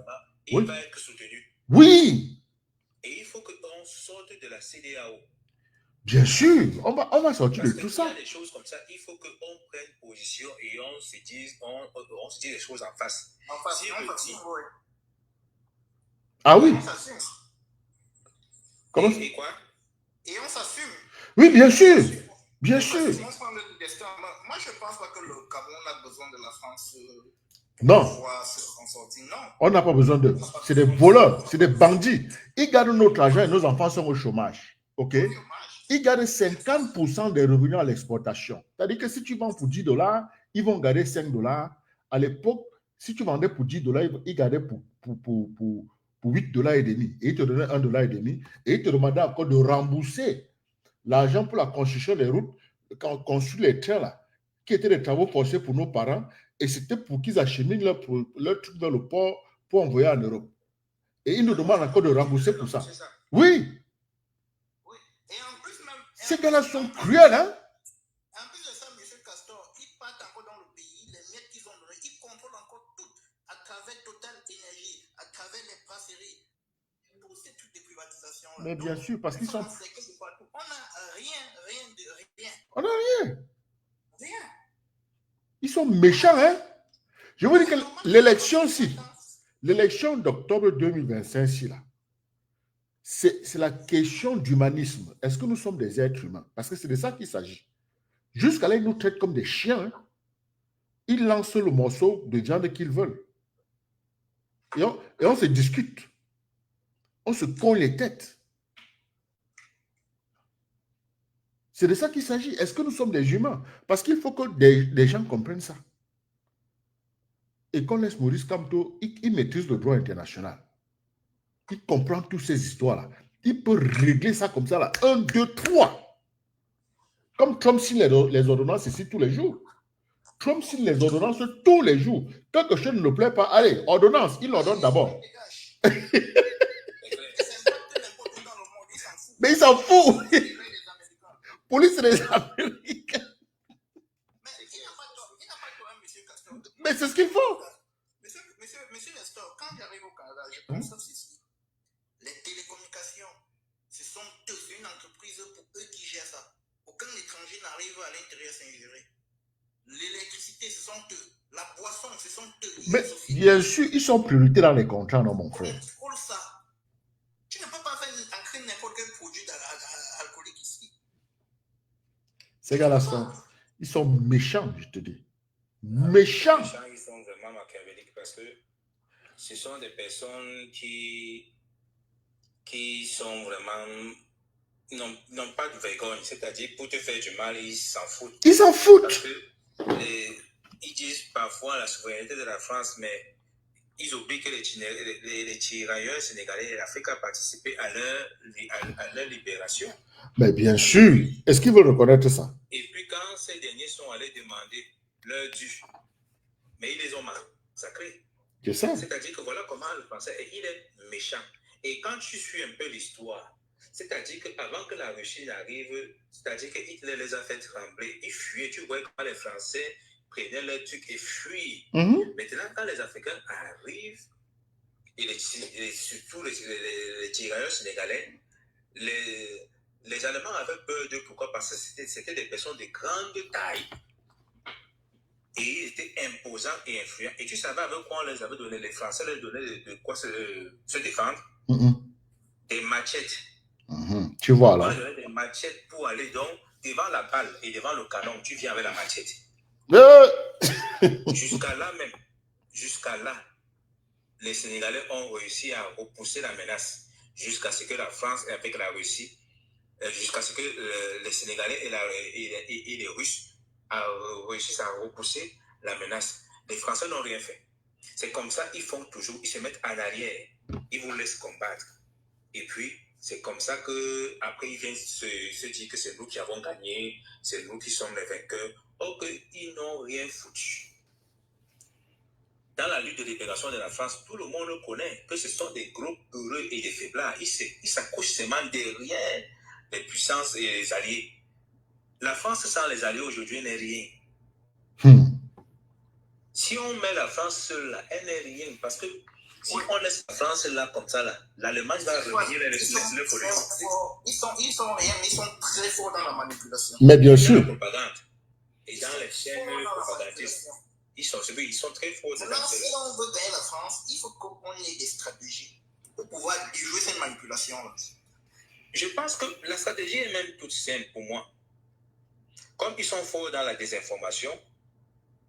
Il Oui. va être soutenu. Oui. Et il faut qu'on sorte de la CEDEAO. Bien sûr, on va sortir Parce de tout qu'il y a ça. des choses comme ça, il faut qu'on prenne position et on se dise les choses en face. En face, Si oui. Ah oui. On s'assume. Comment et quoi? Et on s'assume. Oui, bien sûr. Bien sûr. Moi, je ne pense pas que le Cameroun a besoin de la France Non. pour pouvoir se sortir. Non. On n'a pas besoin d'eux. C'est des voleurs, c'est des bandits. Ils gardent notre argent et nos enfants sont au chômage. OK? Ils gardent 50% des revenus à l'exportation. C'est-à-dire que si tu vends pour 10 $, ils vont garder 5 $. À l'époque, si tu vendais pour 10 $, ils gardaient pour 8 $ et demi. Et ils te donnaient 1 $ et demi. Et ils te demandaient encore de rembourser l'argent pour la construction des routes, quand on construit les trains là, qui étaient des travaux forcés pour nos parents, et c'était pour qu'ils acheminent leur truc dans le port pour envoyer en Europe. Et ils nous demandent encore de rembourser pour ça. Oui. Et en plus, même, ces gars-là sont cruels, hein? En plus de ça, M. Castor, ils partent encore dans le pays, les miettes qu'ils ont données, ils contrôlent encore tout à travers Total Énergie, à travers les brasseries, tous ces trucs de privatisation. Mais bien donc, sûr, parce qu'ils sont... On n'a rien. On n'a rien. Rien. Ils sont méchants, hein? Je vous dis que l'élection d'octobre 2025, là, c'est la question d'humanisme. Est-ce que nous sommes des êtres humains? Parce que c'est de ça qu'il s'agit. Jusqu'à là, ils nous traitent comme des chiens. Hein? Ils lancent le morceau de viande qu'ils veulent. Et on se discute. On se colle les têtes. C'est de ça qu'il s'agit. Est-ce que nous sommes des humains? Parce qu'il faut que des gens comprennent ça. Et qu'on laisse Maurice Kamto, il maîtrise le droit international. Il comprend toutes ces histoires-là. Il peut régler ça comme ça, là. 1, 2, 3. Comme Trump signe les ordonnances ici tous les jours. Trump signe les ordonnances tous les jours. Quelque chose ne le plaît pas, allez, ordonnance, il l'ordonne d'abord. Mais il s'en fout. Police des Américains. Mais c'est ce qu'il faut. Monsieur Nestor, quand j'arrive au Canada, je constate ceci. Les télécommunications, ce sont eux, c'est une entreprise pour eux qui gèrent ça. Aucun étranger n'arrive à l'intérieur s'ingérer. L'électricité, ce sont eux. La boisson, ce sont eux. Mais bien sûr, ils sont prioritaires dans les contrats, non, mon frère. Contrôle ça. Tu ne peux pas faire ancrer n'importe quel produit alcoolique ici. Ces gars-là ils sont méchants, je te dis. Méchants. Ils sont vraiment machiavéliques parce que ce sont des personnes qui sont vraiment n'ont pas de vergogne, c'est-à-dire pour te faire du mal, ils s'en foutent. Ils s'en foutent. Parce que ils disent parfois la souveraineté de la France, mais ils oublient que les tirailleurs sénégalais et l'Afrique ont participé à leur libération. Mais bien sûr. Est-ce qu'ils veulent reconnaître ça? Et puis quand ces derniers sont allés demander leur dû, mais ils les ont massacrés. C'est ça. C'est-à-dire que voilà comment le Français, il est méchant. Et quand tu suis un peu l'histoire, c'est-à-dire qu'avant que la Russie n'arrive, c'est-à-dire que Hitler les a fait trembler, ils fuyaient. Tu vois quand les Français prenaient leur truc et fuient. Maintenant, quand les Africains arrivent, et surtout les tirailleurs sénégalais, les Allemands avaient peur d'eux. Pourquoi? Parce que c'était des personnes de grande taille. Et ils étaient imposants et influents. Et tu savais avec quoi on les avait donné? Les Français leur donnaient de quoi se défendre? Des machettes. Tu vois là. On leur donnait des machettes pour aller donc devant la balle et devant le canon. Tu viens avec la machette. Jusqu'à là, les Sénégalais ont réussi à repousser la menace jusqu'à ce que la France, avec la Russie, jusqu'à ce que les Sénégalais et les Russes réussissent à repousser la menace. Les Français n'ont rien fait. C'est comme ça, ils font toujours, ils se mettent en arrière, ils vous laissent combattre. Et puis, C'est comme ça qu'après, ils viennent se dire que c'est nous qui avons gagné, c'est nous qui sommes les vainqueurs. Or qu'ils n'ont rien foutu. Dans la lutte de libération de la France, tout le monde connaît que ce sont des groupes heureux et des faiblards. Ils s'accrochent seulement derrière les puissances et les alliés. La France sans les alliés aujourd'hui n'est rien. Si on met la France seule là, elle n'est rien. Parce que si on laisse la France là comme ça, là, l'Allemagne va revenir les Ils sont rien, mais ils sont très forts dans la manipulation. Mais bien sûr. Dans la propagande. Et dans les chaînes propagandistes. Ils sont très forts. Maintenant, si on veut gagner la France, il faut qu'on ait des stratégies pour pouvoir jouer cette manipulation-là. Je pense que la stratégie est même toute simple pour moi. Comme ils sont forts dans la désinformation,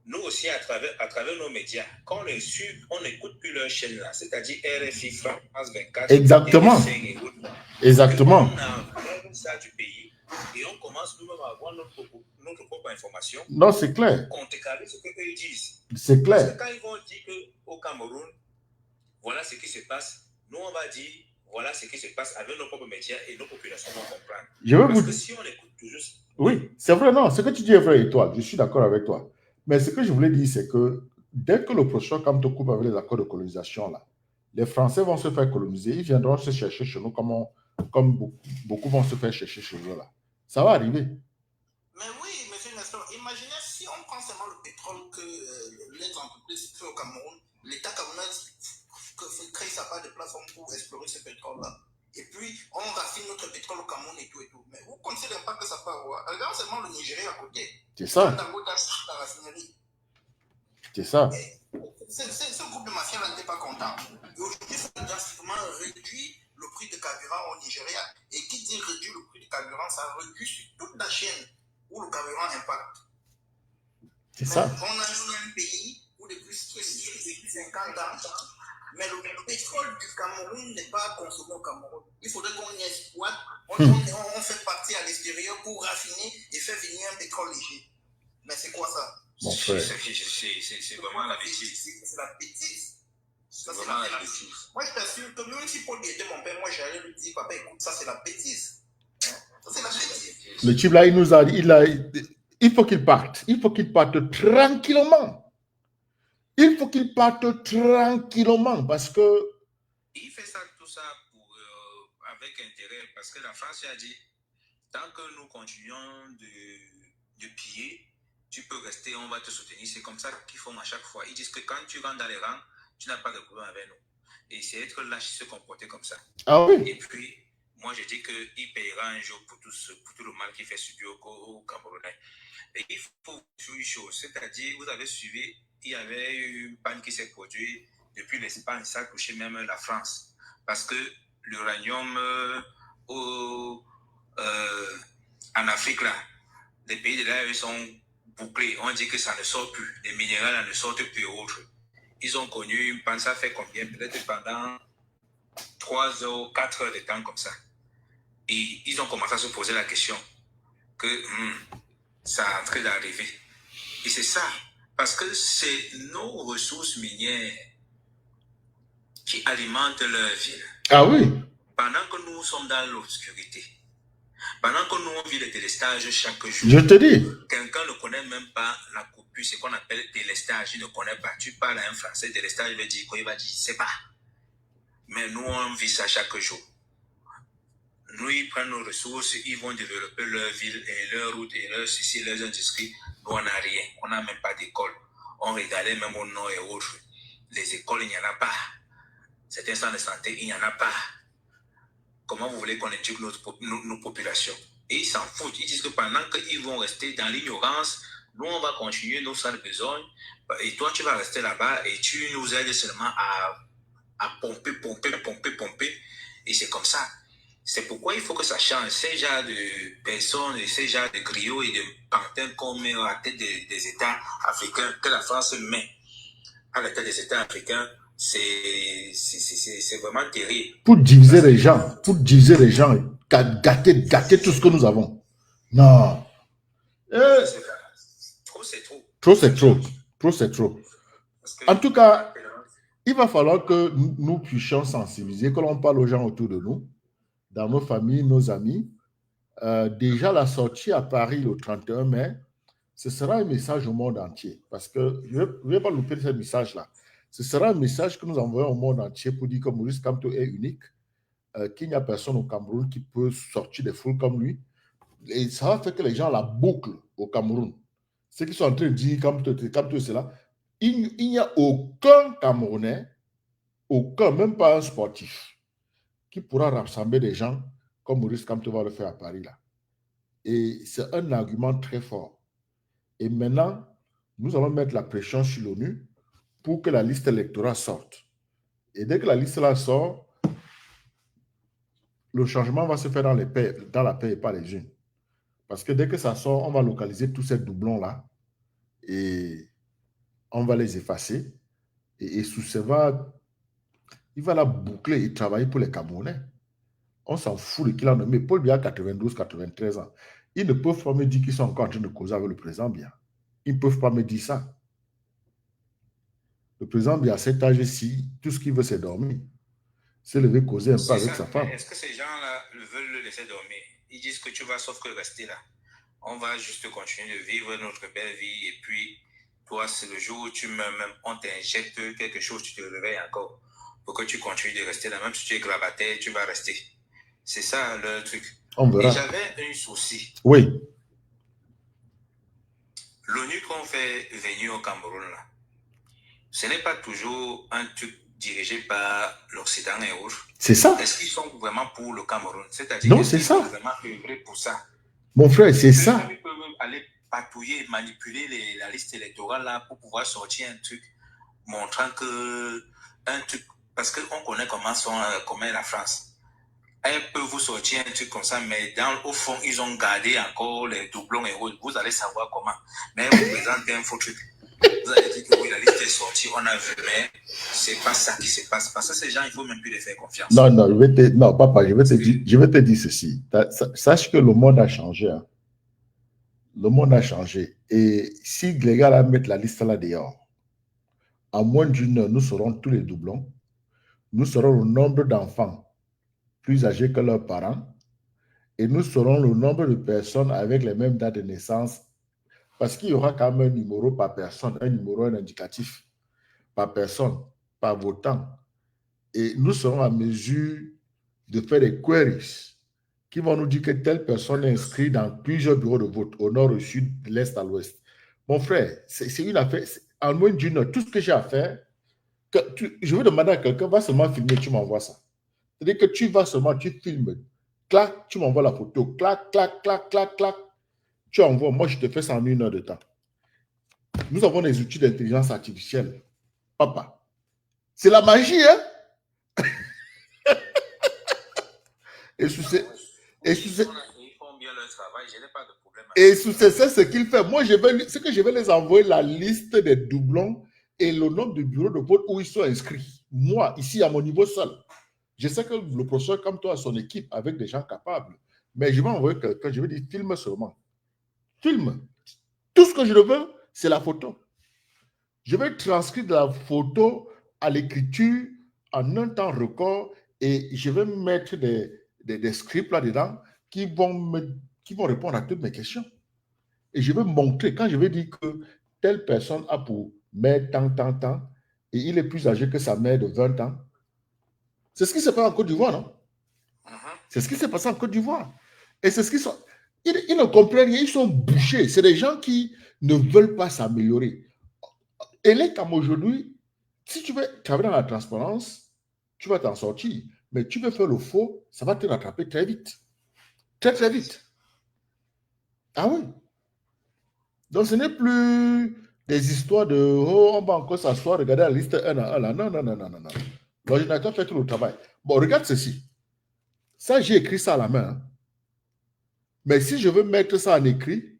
nous aussi, à travers nos médias, quand on les suit, on n'écoute plus leur chaîne là, c'est-à-dire RFI, France 24. Exactement. Exactement. On enlève ça du pays et on commence nous-mêmes à avoir notre propre information. Non, c'est clair. Contrecarrer ce qu'eux disent. C'est clair. Parce que quand ils vont dire qu'au Cameroun, voilà ce qui se passe, nous on va dire voilà ce qui se passe avec nos propres médias et nos populations vont comprendre. Parce que si on écoute toujours. Oui, c'est vrai, non, ce que tu dis est vrai, et toi, je suis d'accord avec toi. Mais ce que je voulais dire, c'est que dès que le professeur Kamto coupe avec les accords de colonisation, là, les Français vont se faire coloniser, ils viendront se chercher chez nous comme beaucoup vont se faire chercher chez eux, là. Ça va arriver. Mais oui, monsieur Nestor, imaginez si on prend seulement le pétrole que les entreprises créent au Cameroun, l'État camerounais crée sa part de plateforme pour explorer ce pétrole-là. Et puis, on raffine notre pétrole au Cameroun et tout et tout. Mais vous connaissez l'impact que ça peut avoir. Regarde seulement le Nigeria à côté. C'est ça. La raffinerie. C'est ça. Ce groupe de mafias n'était pas content. Et aujourd'hui, il faut drastiquement réduire le prix de carburant au Nigeria. Et qui dit réduire le prix de carburant, ça réduit sur toute la chaîne où le carburant impacte. C'est ça. On a un pays où depuis 50 ans, mais le pétrole du Cameroun n'est pas consommé au Cameroun. Il faudrait qu'on y exploite. On fait partir à l'extérieur pour raffiner et faire venir un pétrole léger. Mais c'est quoi ça? Mon frère. C'est vraiment la bêtise. C'est la bêtise. C'est vraiment la bêtise. Moi, je t'assure que même si Paul était mon père, moi, j'allais lui dire, papa, écoute, ça, c'est la bêtise. Ça, c'est la bêtise. Le type là, il nous a dit, il faut qu'il parte. Il faut qu'il parte tranquillement. Il faut qu'il parte tranquillement parce que... Il fait ça, tout ça avec intérêt parce que la France a dit, tant que nous continuons de piller, tu peux rester, on va te soutenir. C'est comme ça qu'ils font à chaque fois. Ils disent que quand tu rentres dans les rangs, tu n'as pas de problème avec nous. Et c'est être lâche, se comporter comme ça. Ah oui. Et puis, moi, je dis qu'il payera un jour pour tout le mal qu'il fait subir au Camerounais. Et il faut une chose, c'est-à-dire, vous avez suivi, il y avait une panne qui s'est produite depuis l'Espagne, ça a touché même la France. Parce que l'uranium en Afrique, là, les pays de là, ils sont bouclés. On dit que ça ne sort plus. Les minéraux là, ne sortent plus autres. Ils ont connu une panne, ça fait combien? Peut-être pendant 3 heures, 4 heures de temps comme ça. Et ils ont commencé à se poser la question que ça est en train d'arriver. Et c'est ça. Parce que c'est nos ressources minières qui alimentent leur ville. Ah oui. Pendant que nous sommes dans l'obscurité, pendant que nous on vit le délestage chaque jour, je te dis. Quelqu'un ne connaît même pas la coupure, ce qu'on appelle délestage, il ne connaît pas. Tu parles à un Français, délestage, il va dire quoi? Il va dire, je ne sais pas. Mais nous, on vit ça chaque jour. Nous, ils prennent nos ressources, ils vont développer leur ville et leur route et leur ceci, leurs industries. Nous, on n'a rien. On n'a même pas d'école. On regardait même au nord et autres. Les écoles, il n'y en a pas. Certains centres de santé, il n'y en a pas. Comment vous voulez qu'on éduque nos populations? Et ils s'en foutent. Ils disent que pendant qu'ils vont rester dans l'ignorance, nous, on va continuer nos sales besognes. Et toi, tu vas rester là-bas et tu nous aides seulement à pomper. Et c'est comme ça. C'est pourquoi il faut que ça change. Ces genres de personnes, et ces genres de griots et de pantins qu'on met à la tête des États africains, que la France met à la tête des États africains, c'est vraiment terrible. Pour diviser les gens, gâter tout ce que nous avons. Non. Trop, c'est trop. Trop, c'est trop. Trop, c'est trop. En tout cas, il va falloir que nous puissions sensibiliser, que l'on parle aux gens autour de nous, dans nos familles, nos amis. Déjà, la sortie à Paris le 31 mai, ce sera un message au monde entier. Parce que je ne vais pas louper ce message-là. Ce sera un message que nous envoyons au monde entier pour dire que Maurice Kamto est unique, qu'il n'y a personne au Cameroun qui peut sortir des foules comme lui. Et ça va faire que les gens la bouclent au Cameroun. Ceux qui sont en train de dire Kamto c'est là, il n'y a aucun Camerounais, aucun, même pas un sportif, qui pourra rassembler des gens comme Maurice Kamto va le faire à Paris là. Et c'est un argument très fort. Et maintenant, nous allons mettre la pression sur l'ONU pour que la liste électorale sorte. Et dès que la liste là sort, le changement va se faire dans la paix et pas les unes. Parce que dès que ça sort, on va localiser tous ces doublons-là et on va les effacer. Et Sousse il va la boucler et travailler pour les Camerounais. On s'en fout de qui l'a nommé. Paul Biya a 92, 93 ans. Ils ne peuvent pas me dire qu'ils sont encore en train de causer avec le président Biya. Ils ne peuvent pas me dire ça. Le président Biya, à cet âge-ci, tout ce qu'il veut, c'est dormir. C'est lever causer un peu avec sa femme. Est-ce que ces gens-là veulent le laisser dormir? Ils disent que tu vas sauf que rester là. On va juste continuer de vivre notre belle vie et puis toi, c'est le jour où tu meurs même, on t'injecte quelque chose, tu te réveilles encore pour que tu continues de rester là. Même si tu es gravaté, tu vas rester. C'est ça le truc. On verra. Et j'avais un souci. Oui. L'ONU qu'on fait venir au Cameroun, là, ce n'est pas toujours un truc dirigé par l'Occident et autres. C'est ça. Est-ce qu'ils sont vraiment pour le Cameroun? C'est-à-dire non, c'est ça. vraiment œuvrer pour ça. Mon frère, c'est ça. Ils peuvent aller patouiller, manipuler la liste électorale là pour pouvoir sortir un truc montrant que un truc, parce qu'on connaît comment est la France. Elle peut vous sortir un truc comme ça, mais au fond, ils ont gardé encore les doublons et autres. Vous allez savoir comment. Mais vous présentez un faux truc. Vous allez dire que oui, la liste est sortie, on a vu, mais c'est pas ça qui se passe. Parce que ces gens, il faut même plus les faire confiance. Non, papa, je vais te dire ceci. Sache que le monde a changé. Hein. Le monde a changé. Et si les gars là mettent la liste là dehors, en moins d'une heure, nous serons tous les doublons. Nous serons le nombre d'enfants plus âgés que leurs parents. Et nous serons le nombre de personnes avec les mêmes dates de naissance. Parce qu'il y aura quand même un numéro par personne, un numéro, un indicatif par personne, par votant. Et nous serons en mesure de faire des queries qui vont nous dire que telle personne est inscrite dans plusieurs bureaux de vote, au nord, au sud, de l'est à l'ouest. Mon frère, c'est une affaire, en moins d'une heure, tout ce que j'ai à faire, je vais demander à quelqu'un, va seulement filmer, tu m'envoies ça. C'est-à-dire que tu vas seulement, tu filmes, clac, tu m'envoies la photo, clac, clac, clac, clac, clac, tu envoies, moi je te fais ça en une heure de temps. Nous avons des outils d'intelligence artificielle. Papa, c'est la magie, hein? Et sous ces... Ils font bien leur travail, je n'ai pas de problème. Et sous c'est ce qu'il fait. Moi, je vais les envoyer la liste des doublons et le nombre de bureaux de vote où ils sont inscrits. Moi, ici, à mon niveau seul. Je sais que le professeur, comme toi, a son équipe avec des gens capables. Mais je vais envoyer quelqu'un, je vais dire, filme seulement. Filme. Tout ce que je veux, c'est la photo. Je vais transcrire de la photo à l'écriture en un temps record et je vais mettre des scripts là-dedans qui vont répondre à toutes mes questions. Et je vais montrer, quand je vais dire que telle personne a pour mère tant, et il est plus âgé que sa mère de 20 ans. C'est ce qui se passe en Côte d'Ivoire, non? C'est ce qui s'est passé en Côte d'Ivoire. Et c'est ce qu'ils sont... Ils ne comprennent rien, ils sont bouchés. C'est des gens qui ne veulent pas s'améliorer. Et les comme aujourd'hui, si tu veux travailler dans la transparence, tu vas t'en sortir. Mais tu veux faire le faux, ça va te rattraper très vite. Très, très vite. Ah oui. Donc, ce n'est plus des histoires de « Oh, on va encore s'asseoir, regarder la liste 1 à 1. » Là. Non. L'ordinateur fait tout le travail. Bon, regarde ceci. Ça, j'ai écrit ça à la main. Hein. Mais si je veux mettre ça en écrit,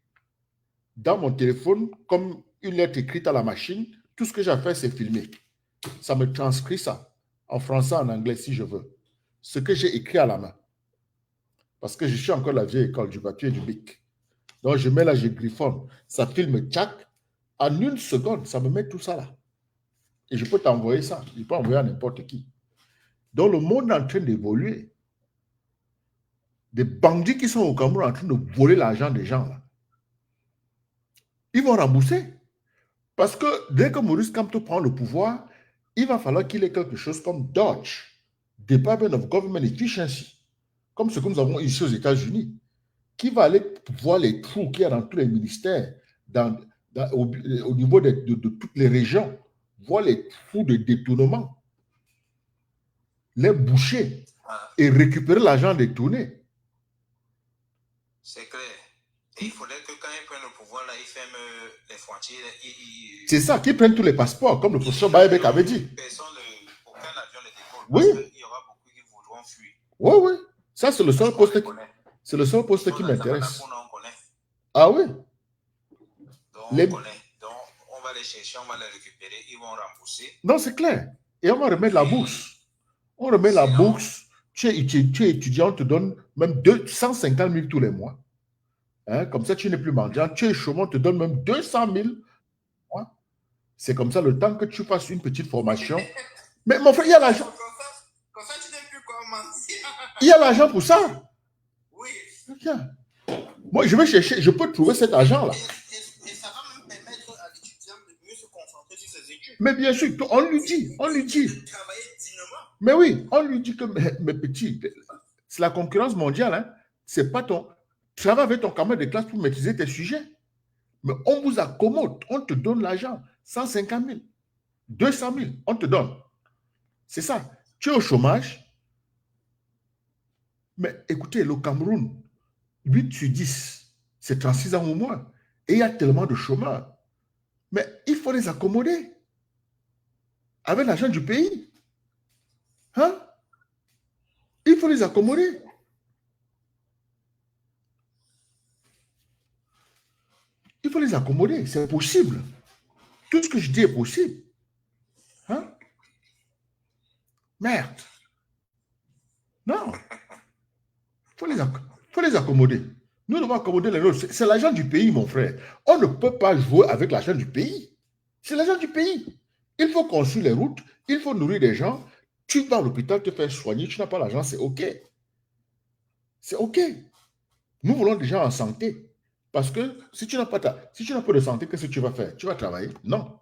dans mon téléphone, comme une lettre écrite à la machine, tout ce que j'ai à faire, c'est filmer. Ça me transcrit ça, en français, en anglais, si je veux. Ce que j'ai écrit à la main. Parce que je suis encore la vieille école du papier et du bic. Donc, je mets là, je griffonne. Ça filme tchac. En une seconde, ça me met tout ça là. Et je peux t'envoyer ça. Je peux envoyer à n'importe qui. Donc, le monde est en train d'évoluer. des bandits qui sont au Cameroun en train de voler l'argent des gens, là. Ils vont rembourser. Parce que dès que Maurice Kamto prend le pouvoir, il va falloir qu'il ait quelque chose comme DOGE, Department of Government Efficiency, comme ce que nous avons ici aux États-Unis, qui va aller voir les trous qu'il y a dans tous les ministères, au niveau de toutes les régions, voir les trous de détournement, les boucher et récupérer l'argent détourné. C'est clair. Et il faudrait que quand ils prennent le pouvoir, là, ils ferment les frontières. C'est ça, qu'ils prennent tous les passeports, comme le professeur Baebek avait dit. Aucun avion ne décolle. Oui. Parce qu'il y aura beaucoup qui voudront fuir. Oui, oui. Ça, c'est le seul poste qui m'intéresse. Ah oui. Donc, on va les chercher, on va les récupérer, ils vont rembourser. Non, c'est clair. Et on va remettre la bourse. On remet la bourse. Tu es étudiant, on te donne même 150 000 tous les mois. Hein? Comme ça, tu n'es plus mendiant. Tu es chômeur, on te donne même 200 000. C'est comme ça, le temps que tu fasses une petite formation. Mais mon frère, il y a l'argent. Comme ça, tu n'es plus comme mendiant. Il y a l'argent pour ça. Oui. Tiens. Moi, je vais chercher, je peux trouver cet argent-là. Et ça va même permettre à l'étudiant de mieux se concentrer sur ses études. Mais bien sûr, on lui dit. De travailler dignement. Mais oui, on lui dit que, mes petits, c'est la concurrence mondiale, hein. C'est pas ton... Travaille avec ton camarade de classe pour maîtriser tes sujets. Mais on vous accommode, on te donne l'argent, 150 000, 200 000, on te donne. C'est ça. Tu es au chômage. Mais écoutez, le Cameroun, 8 sur 10, c'est 36 ans ou moins. Et il y a tellement de chômeurs. Mais il faut les accommoder avec l'argent du pays. Hein? Il faut les accommoder. Il faut les accommoder. C'est possible. Tout ce que je dis est possible. Hein? Merde. Non. Il faut les accommoder. Nous devons accommoder les nôtres. C'est l'argent du pays, mon frère. On ne peut pas jouer avec l'argent du pays. C'est l'argent du pays. Il faut construire les routes. Il faut nourrir des gens. Tu vas à l'hôpital te faire soigner. Tu n'as pas l'argent, c'est OK. C'est OK. Nous voulons des gens en santé. Parce que si tu n'as pas de santé, qu'est-ce que tu vas faire? Tu vas travailler? Non.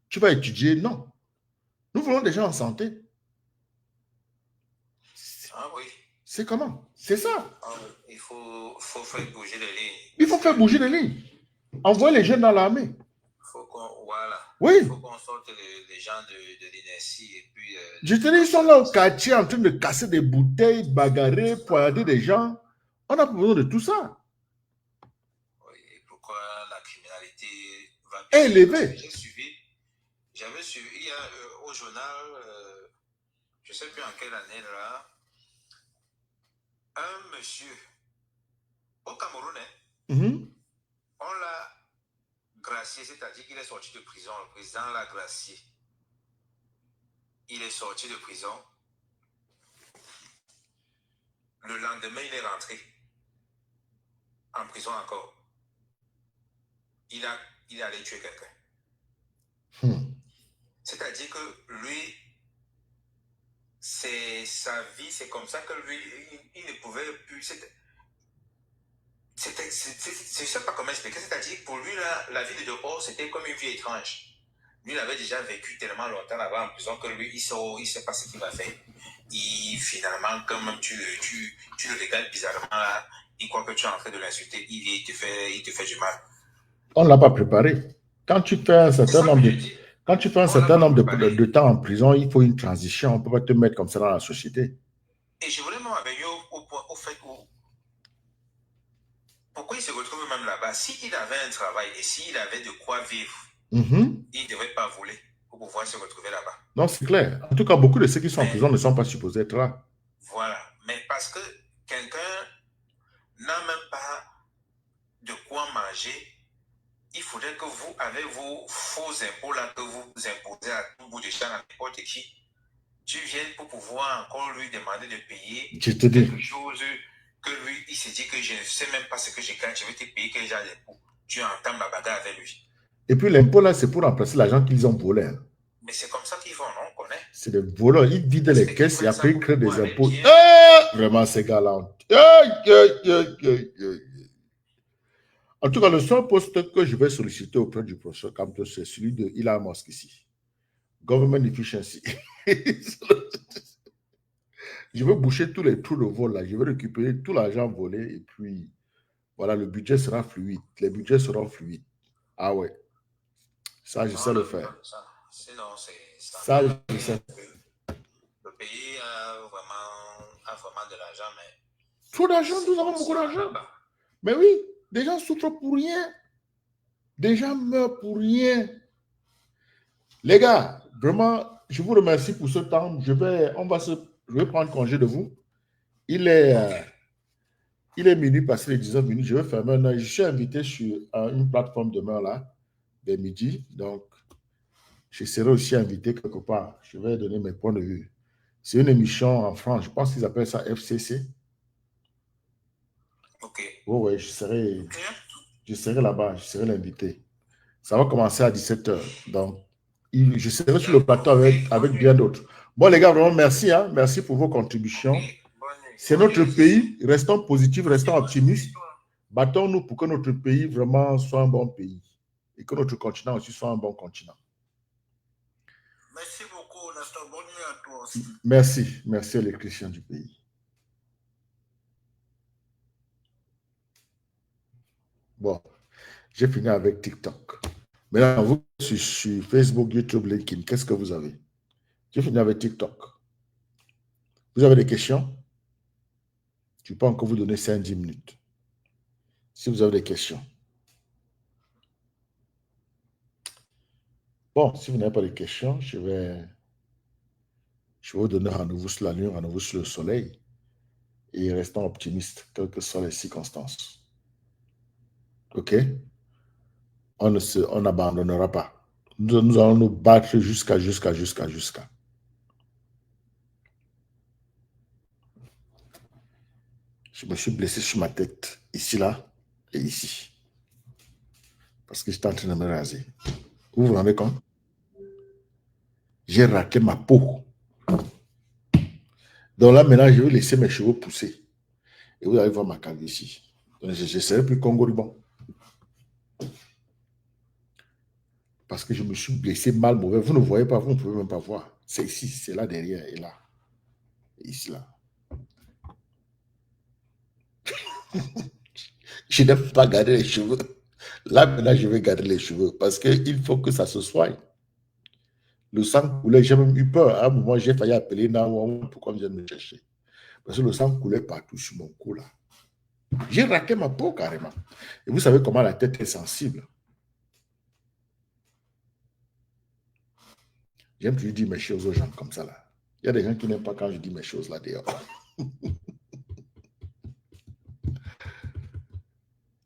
Tu vas étudier? Non. Nous voulons des gens en santé. Ah oui. C'est comment? C'est ça. Il faut faire bouger les lignes. Il faut faire bouger les lignes. Envoyer les jeunes dans l'armée. Oui. Il faut qu'on sorte les gens de l'inertie et puis... Je te dis, ils sont là au quartier en train de casser des bouteilles, bagarrer, poignarder des gens. On a besoin de tout ça. Oui, et pourquoi la criminalité va bien élever? J'avais suivi, il y a au journal, je ne sais plus en quelle année là, un monsieur au Cameroun, on l'a gracié, c'est-à-dire qu'il est sorti de prison. Le président l'a gracié. Il est sorti de prison. Le lendemain, il est rentré en prison encore. Il est allé tuer quelqu'un. C'est-à-dire que lui, c'est sa vie, c'est comme ça que lui, il ne pouvait plus... Je ne sais pas comment expliquer. C'est-à-dire pour lui, la vie de dehors, c'était comme une vie étrange. Lui, il avait déjà vécu tellement longtemps là-bas en prison que lui, il ne sait pas ce qu'il va faire. Finalement, quand même, tu le regardes bizarrement là, il croit que tu es en train de l'insulter, il te fait du mal. On ne l'a pas préparé. Quand tu fais un certain nombre de temps en prison, il faut une transition. On ne peut pas te mettre comme ça dans la société. Et je voulais m'en revenir au fait où pourquoi il se retrouve même là-bas? S'il avait un travail et s'il avait de quoi vivre, il ne devrait pas voler pour pouvoir se retrouver là-bas. Non, c'est clair. En tout cas, beaucoup de ceux qui sont en prison ne sont pas supposés être là. Voilà. Mais parce que quelqu'un n'a même pas de quoi manger, il faudrait que vous, avec vos faux impôts là, que vous imposez à tout bout de champ à n'importe qui, tu viennes pour pouvoir encore lui demander de payer quelque chose que lui, il se dit que je ne sais même pas ce que je gagne, je vais te payer quel genre d'impôt. Tu entends ma bagarre avec lui. Et puis l'impôt là, c'est pour remplacer l'argent qu'ils ont volé. Mais c'est comme ça qu'ils font, non? On connaît. C'est des voleurs. Ils vident Parce les qu'ils caisses et prennent ça après ils pour créent des boire avec impôts. bien. Vraiment, ces gars-là. En tout cas, le seul poste que je vais solliciter auprès du professeur Campos, c'est celui de Elon Musk ici. Government Efficiency. Je veux boucher tous les trous de vol là. Je veux récupérer tout l'argent volé et puis voilà, le budget sera fluide. Les budgets seront fluides. Ah ouais, ça, je sais le faire. Ça. Sinon, Ça, je sais. Le pays a vraiment de l'argent, mais... Trop d'argent, nous avons beaucoup d'argent. Mais oui, des gens souffrent pour rien. Des gens meurent pour rien. Les gars, vraiment, je vous remercie pour ce temps. Je vais prendre congé de vous. Il est minuit, passé les 19 minutes. Je vais fermer un œil. Je suis invité sur une plateforme demain là, dès midi. Donc, je serai aussi invité quelque part. Je vais donner mes points de vue. C'est une émission en France. Je pense qu'ils appellent ça FCC. Ok. Oui, je serai là-bas. Je serai l'invité. Ça va commencer à 17h. Donc, je serai sur le plateau avec bien d'autres. Bon, les gars, vraiment, merci. Hein? Merci pour vos contributions. C'est notre pays. Restons positifs, restons optimistes. Battons-nous pour que notre pays vraiment soit un bon pays. Et que notre continent aussi soit un bon continent. Merci beaucoup, Nestor. Bonne nuit à toi aussi. Merci à les chrétiens du pays. Bon, j'ai fini avec TikTok. Maintenant, vous, sur Facebook, YouTube, LinkedIn, qu'est-ce que vous avez? J'ai fini avec TikTok. Vous avez des questions? Je peux encore vous donner 5-10 minutes. Si vous avez des questions. Bon, si vous n'avez pas de questions, je vais vous donner rendez-vous sur la lune, rendez-vous sur le soleil. Et restons optimistes, quelles que soient les circonstances. OK? On n'abandonnera pas. Nous allons nous battre jusqu'à. Je me suis blessé sur ma tête, ici, là, et ici. Parce que j'étais en train de me raser. Vous vous rendez compte? J'ai raqué ma peau. Donc là, maintenant, je vais laisser mes cheveux pousser. Et vous allez voir ma calvitie. Donc, je ne serai plus congolibon. Parce que je me suis blessé mal, mauvais. Vous ne voyez pas, vous ne pouvez même pas voir. C'est ici, c'est là derrière et là. Et ici, là. Je n'aime pas garder les cheveux. Là, maintenant, je vais garder les cheveux parce qu'il faut que ça se soigne. Le sang coulait, j'ai même eu peur. À un moment, j'ai failli appeler Naouam pourquoi vient me chercher. Parce que le sang coulait partout sur mon cou, là. J'ai raqué ma peau carrément. Et vous savez comment la tête est sensible. J'aime toujours dire mes choses aux gens comme ça, là. Il y a des gens qui n'aiment pas quand je dis mes choses là dehors.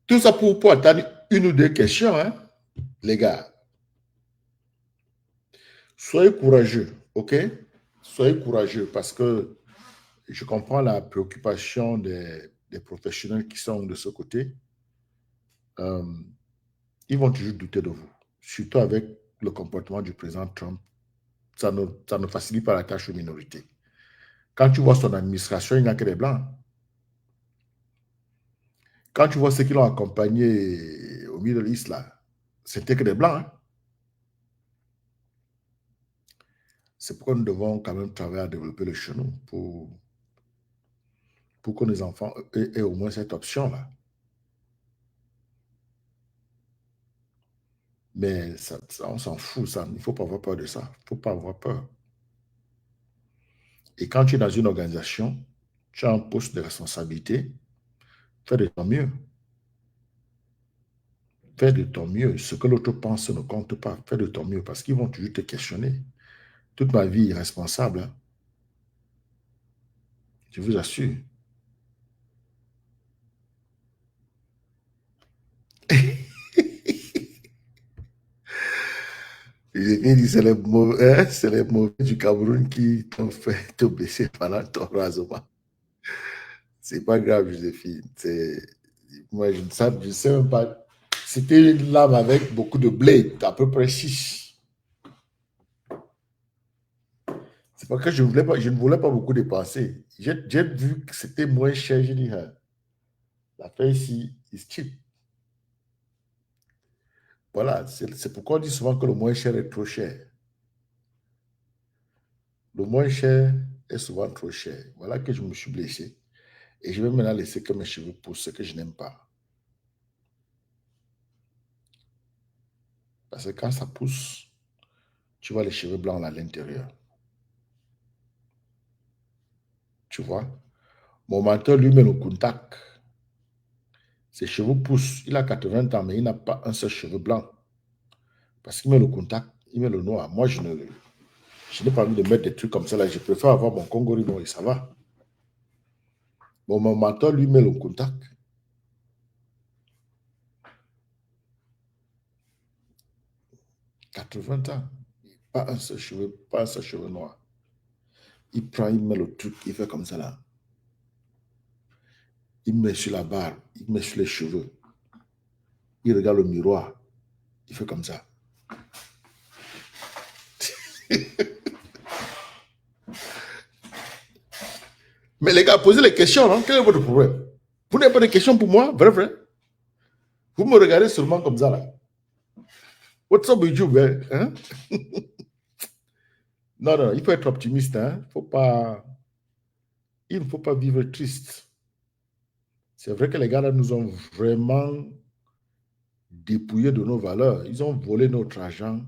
Tout ça pour attendre une ou deux questions, hein, les gars. Soyez courageux, ok? Soyez courageux parce que je comprends la préoccupation des professionnels qui sont de ce côté. Ils vont toujours douter de vous, surtout avec le comportement du président Trump. Ça ne facilite pas la tâche aux minorités. Quand tu vois son administration, il n'y a que des Blancs. Quand tu vois ceux qui l'ont accompagné au Middle East, là, c'était que des Blancs. Hein? C'est pourquoi nous devons quand même travailler à développer le chez nous pour que nos enfants aient au moins cette option-là. Mais ça, on s'en fout, ça. Il ne faut pas avoir peur de ça. Il ne faut pas avoir peur. Et quand tu es dans une organisation, tu as un poste de responsabilité, fais de ton mieux. Fais de ton mieux. Ce que l'autre pense ne compte pas. Fais de ton mieux parce qu'ils vont toujours te questionner. Toute ma vie irresponsable. Hein? Je vous assure. Il dit, c'est les mauvais du Cameroun qui t'ont fait te baisser pendant ton rasement. C'est pas grave, Joséphine. Moi, je ne sais même pas. C'était une lame avec beaucoup de blé, à peu près 6. C'est parce que je ne voulais pas beaucoup dépenser. J'ai vu que c'était moins cher. J'ai dit, ah, l'affaire ici, is cheap. Voilà, c'est pourquoi on dit souvent que le moins cher est trop cher. Le moins cher est souvent trop cher. Voilà que je me suis blessé. Et je vais maintenant laisser que mes cheveux poussent, ce que je n'aime pas. Parce que quand ça pousse, tu vois les cheveux blancs à l'intérieur. Tu vois? Mon mentor, lui, met le contact. Ses cheveux poussent. Il a 80 ans, mais il n'a pas un seul cheveu blanc. Parce qu'il met le contact, il met le noir. Moi, je n'ai pas envie de mettre des trucs comme ça là. Je préfère avoir mon Congo Ribbon et ça va. Bon, mon mentor, lui, met le contact. « 80 ans. Pas un seul cheveu noir. Il prend, il met le truc, il fait comme ça là. Il met sur la barre, il met sur les cheveux. Il regarde le miroir, il fait comme ça. Mais les gars, posez les questions, hein? Quel est votre problème? Vous n'avez pas de questions pour moi? Vrai? Vous me regardez seulement comme ça là. What's up with you, man? Hein? Non, il faut être optimiste. Hein? Il ne faut pas vivre triste. C'est vrai que les gars là nous ont vraiment dépouillés de nos valeurs. Ils ont volé notre argent,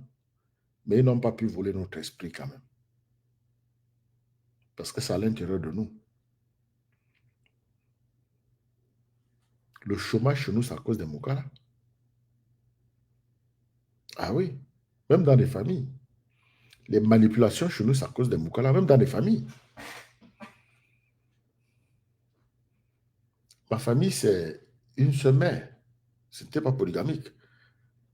mais ils n'ont pas pu voler notre esprit quand même. Parce que c'est à l'intérieur de nous. Le chômage chez nous, c'est à cause des Moukala. Ah oui, même dans les familles. Les manipulations chez nous, c'est à cause des Moukala, même dans les familles. Ma famille, c'est une seule mère. Ce n'était pas polygamique.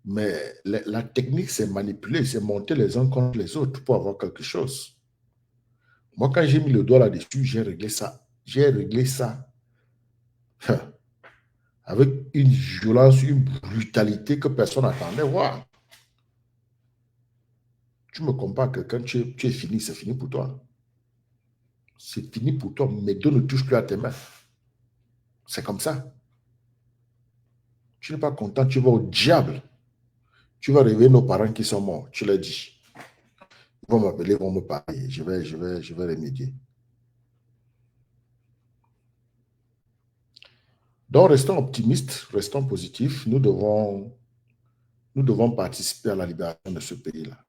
Mais la technique, c'est manipuler, c'est monter les uns contre les autres pour avoir quelque chose. Moi, quand j'ai mis le doigt là-dessus, j'ai réglé ça. J'ai réglé ça avec une violence, une brutalité que personne n'attendait voir. Tu me compares que quand tu es fini, c'est fini pour toi. C'est fini pour toi. Mes dos ne touchent plus à tes mains. C'est comme ça. Tu n'es pas content, tu vas au diable. Tu vas réveiller nos parents qui sont morts. Tu leur dis. Ils vont m'appeler, ils vont me parler. Je vais remédier. Donc, restons optimistes, restons positifs. Nous devons participer à la libération de ce pays-là.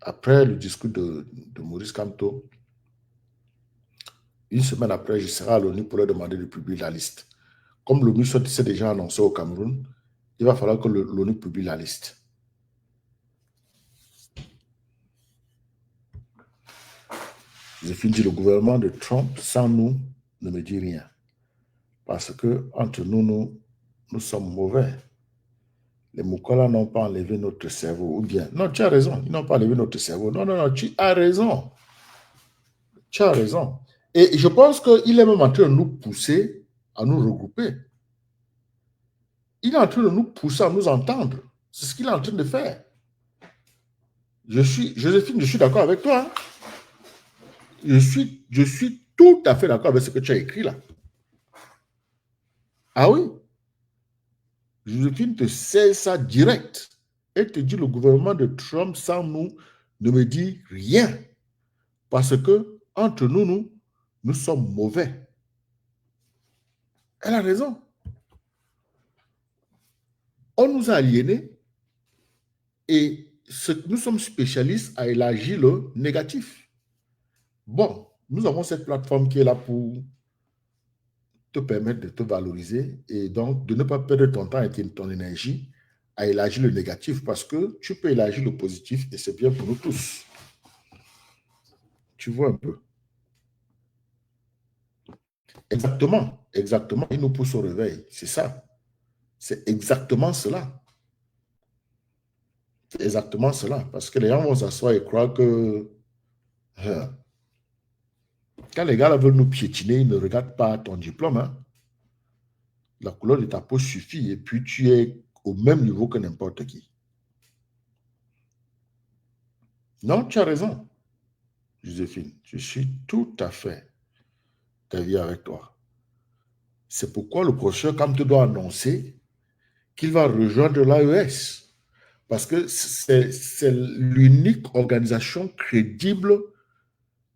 Après le discours de Maurice Kamto, une semaine après, je serai à l'ONU pour leur demander de publier la liste. Comme l'ONU s'est déjà annoncé au Cameroun, il va falloir que l'ONU publie la liste. J'ai fini le gouvernement de Trump, sans nous, ne me dit rien. Parce que entre nous sommes mauvais. Les Moukala n'ont pas enlevé notre cerveau. Ou bien, non, tu as raison, ils n'ont pas enlevé notre cerveau. Non, tu as raison. Tu as raison. Et je pense qu'il est même en train de nous pousser à nous regrouper. Il est en train de nous pousser à nous entendre. C'est ce qu'il est en train de faire. Joséphine, je suis d'accord avec toi. Hein? Je suis tout à fait d'accord avec ce que tu as écrit là. Ah oui? Joséphine te sait ça direct. Elle te dit le gouvernement de Trump sans nous ne me dit rien. Parce que entre nous sommes mauvais. Elle a raison. On nous a aliénés et nous sommes spécialistes à élargir le négatif. Bon, nous avons cette plateforme qui est là pour te permettre de te valoriser et donc de ne pas perdre ton temps et ton énergie à élargir le négatif parce que tu peux élargir le positif et c'est bien pour nous tous. Tu vois un peu. Exactement. Il nous pousse au réveil. C'est ça. C'est exactement cela. C'est exactement cela. Parce que les gens vont s'asseoir et croire que quand les gars là veulent nous piétiner, ils ne regardent pas ton diplôme. Hein. La couleur de ta peau suffit et puis tu es au même niveau que n'importe qui. Non, tu as raison. Joséphine, je suis tout à fait d'avis avec toi. C'est pourquoi le professeur Kamte doit annoncer qu'il va rejoindre l'AES. Parce que c'est l'unique organisation crédible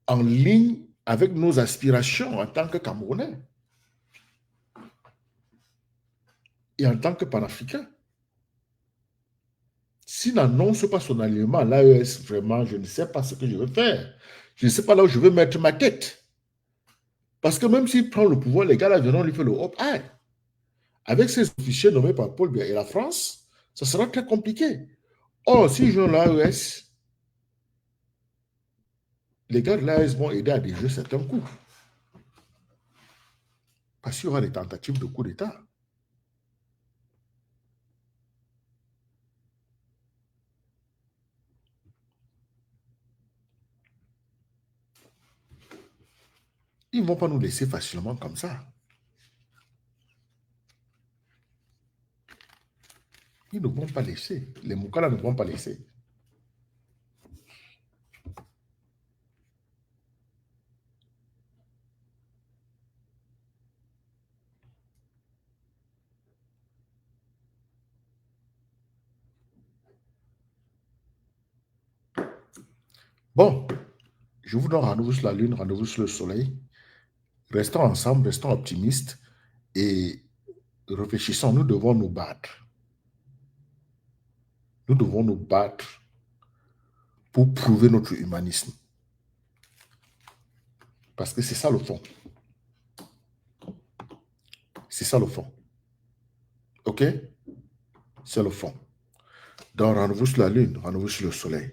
en ligne avec nos aspirations en tant que Camerounais et en tant que panafricain. S'il n'annonce pas son alignement à l'AES, vraiment, je ne sais pas ce que je vais faire. Je ne sais pas là où je vais mettre ma tête. Parce que même s'il prend le pouvoir, les gars là viendront lui faire le hop-high. Avec ces officiers nommés par Paul Biya et la France, ça sera très compliqué. Or, si je joue l'AES, les gars de l'AES vont aider à déjouer certains coups. Parce qu'il y aura des tentatives de coup d'État. Ils ne vont pas nous laisser facilement comme ça. Ils ne vont pas laisser. Les Moukala ne vont pas laisser. Bon, je vous donne rendez-vous sur la Lune, rendez-vous sur le Soleil. Restons ensemble, restons optimistes et réfléchissons. Nous devons nous battre. Nous devons nous battre pour prouver notre humanisme. Parce que c'est ça le fond. C'est ça le fond. OK? C'est le fond. Donc, rendez-vous sur la Lune, rendez-vous sur le Soleil.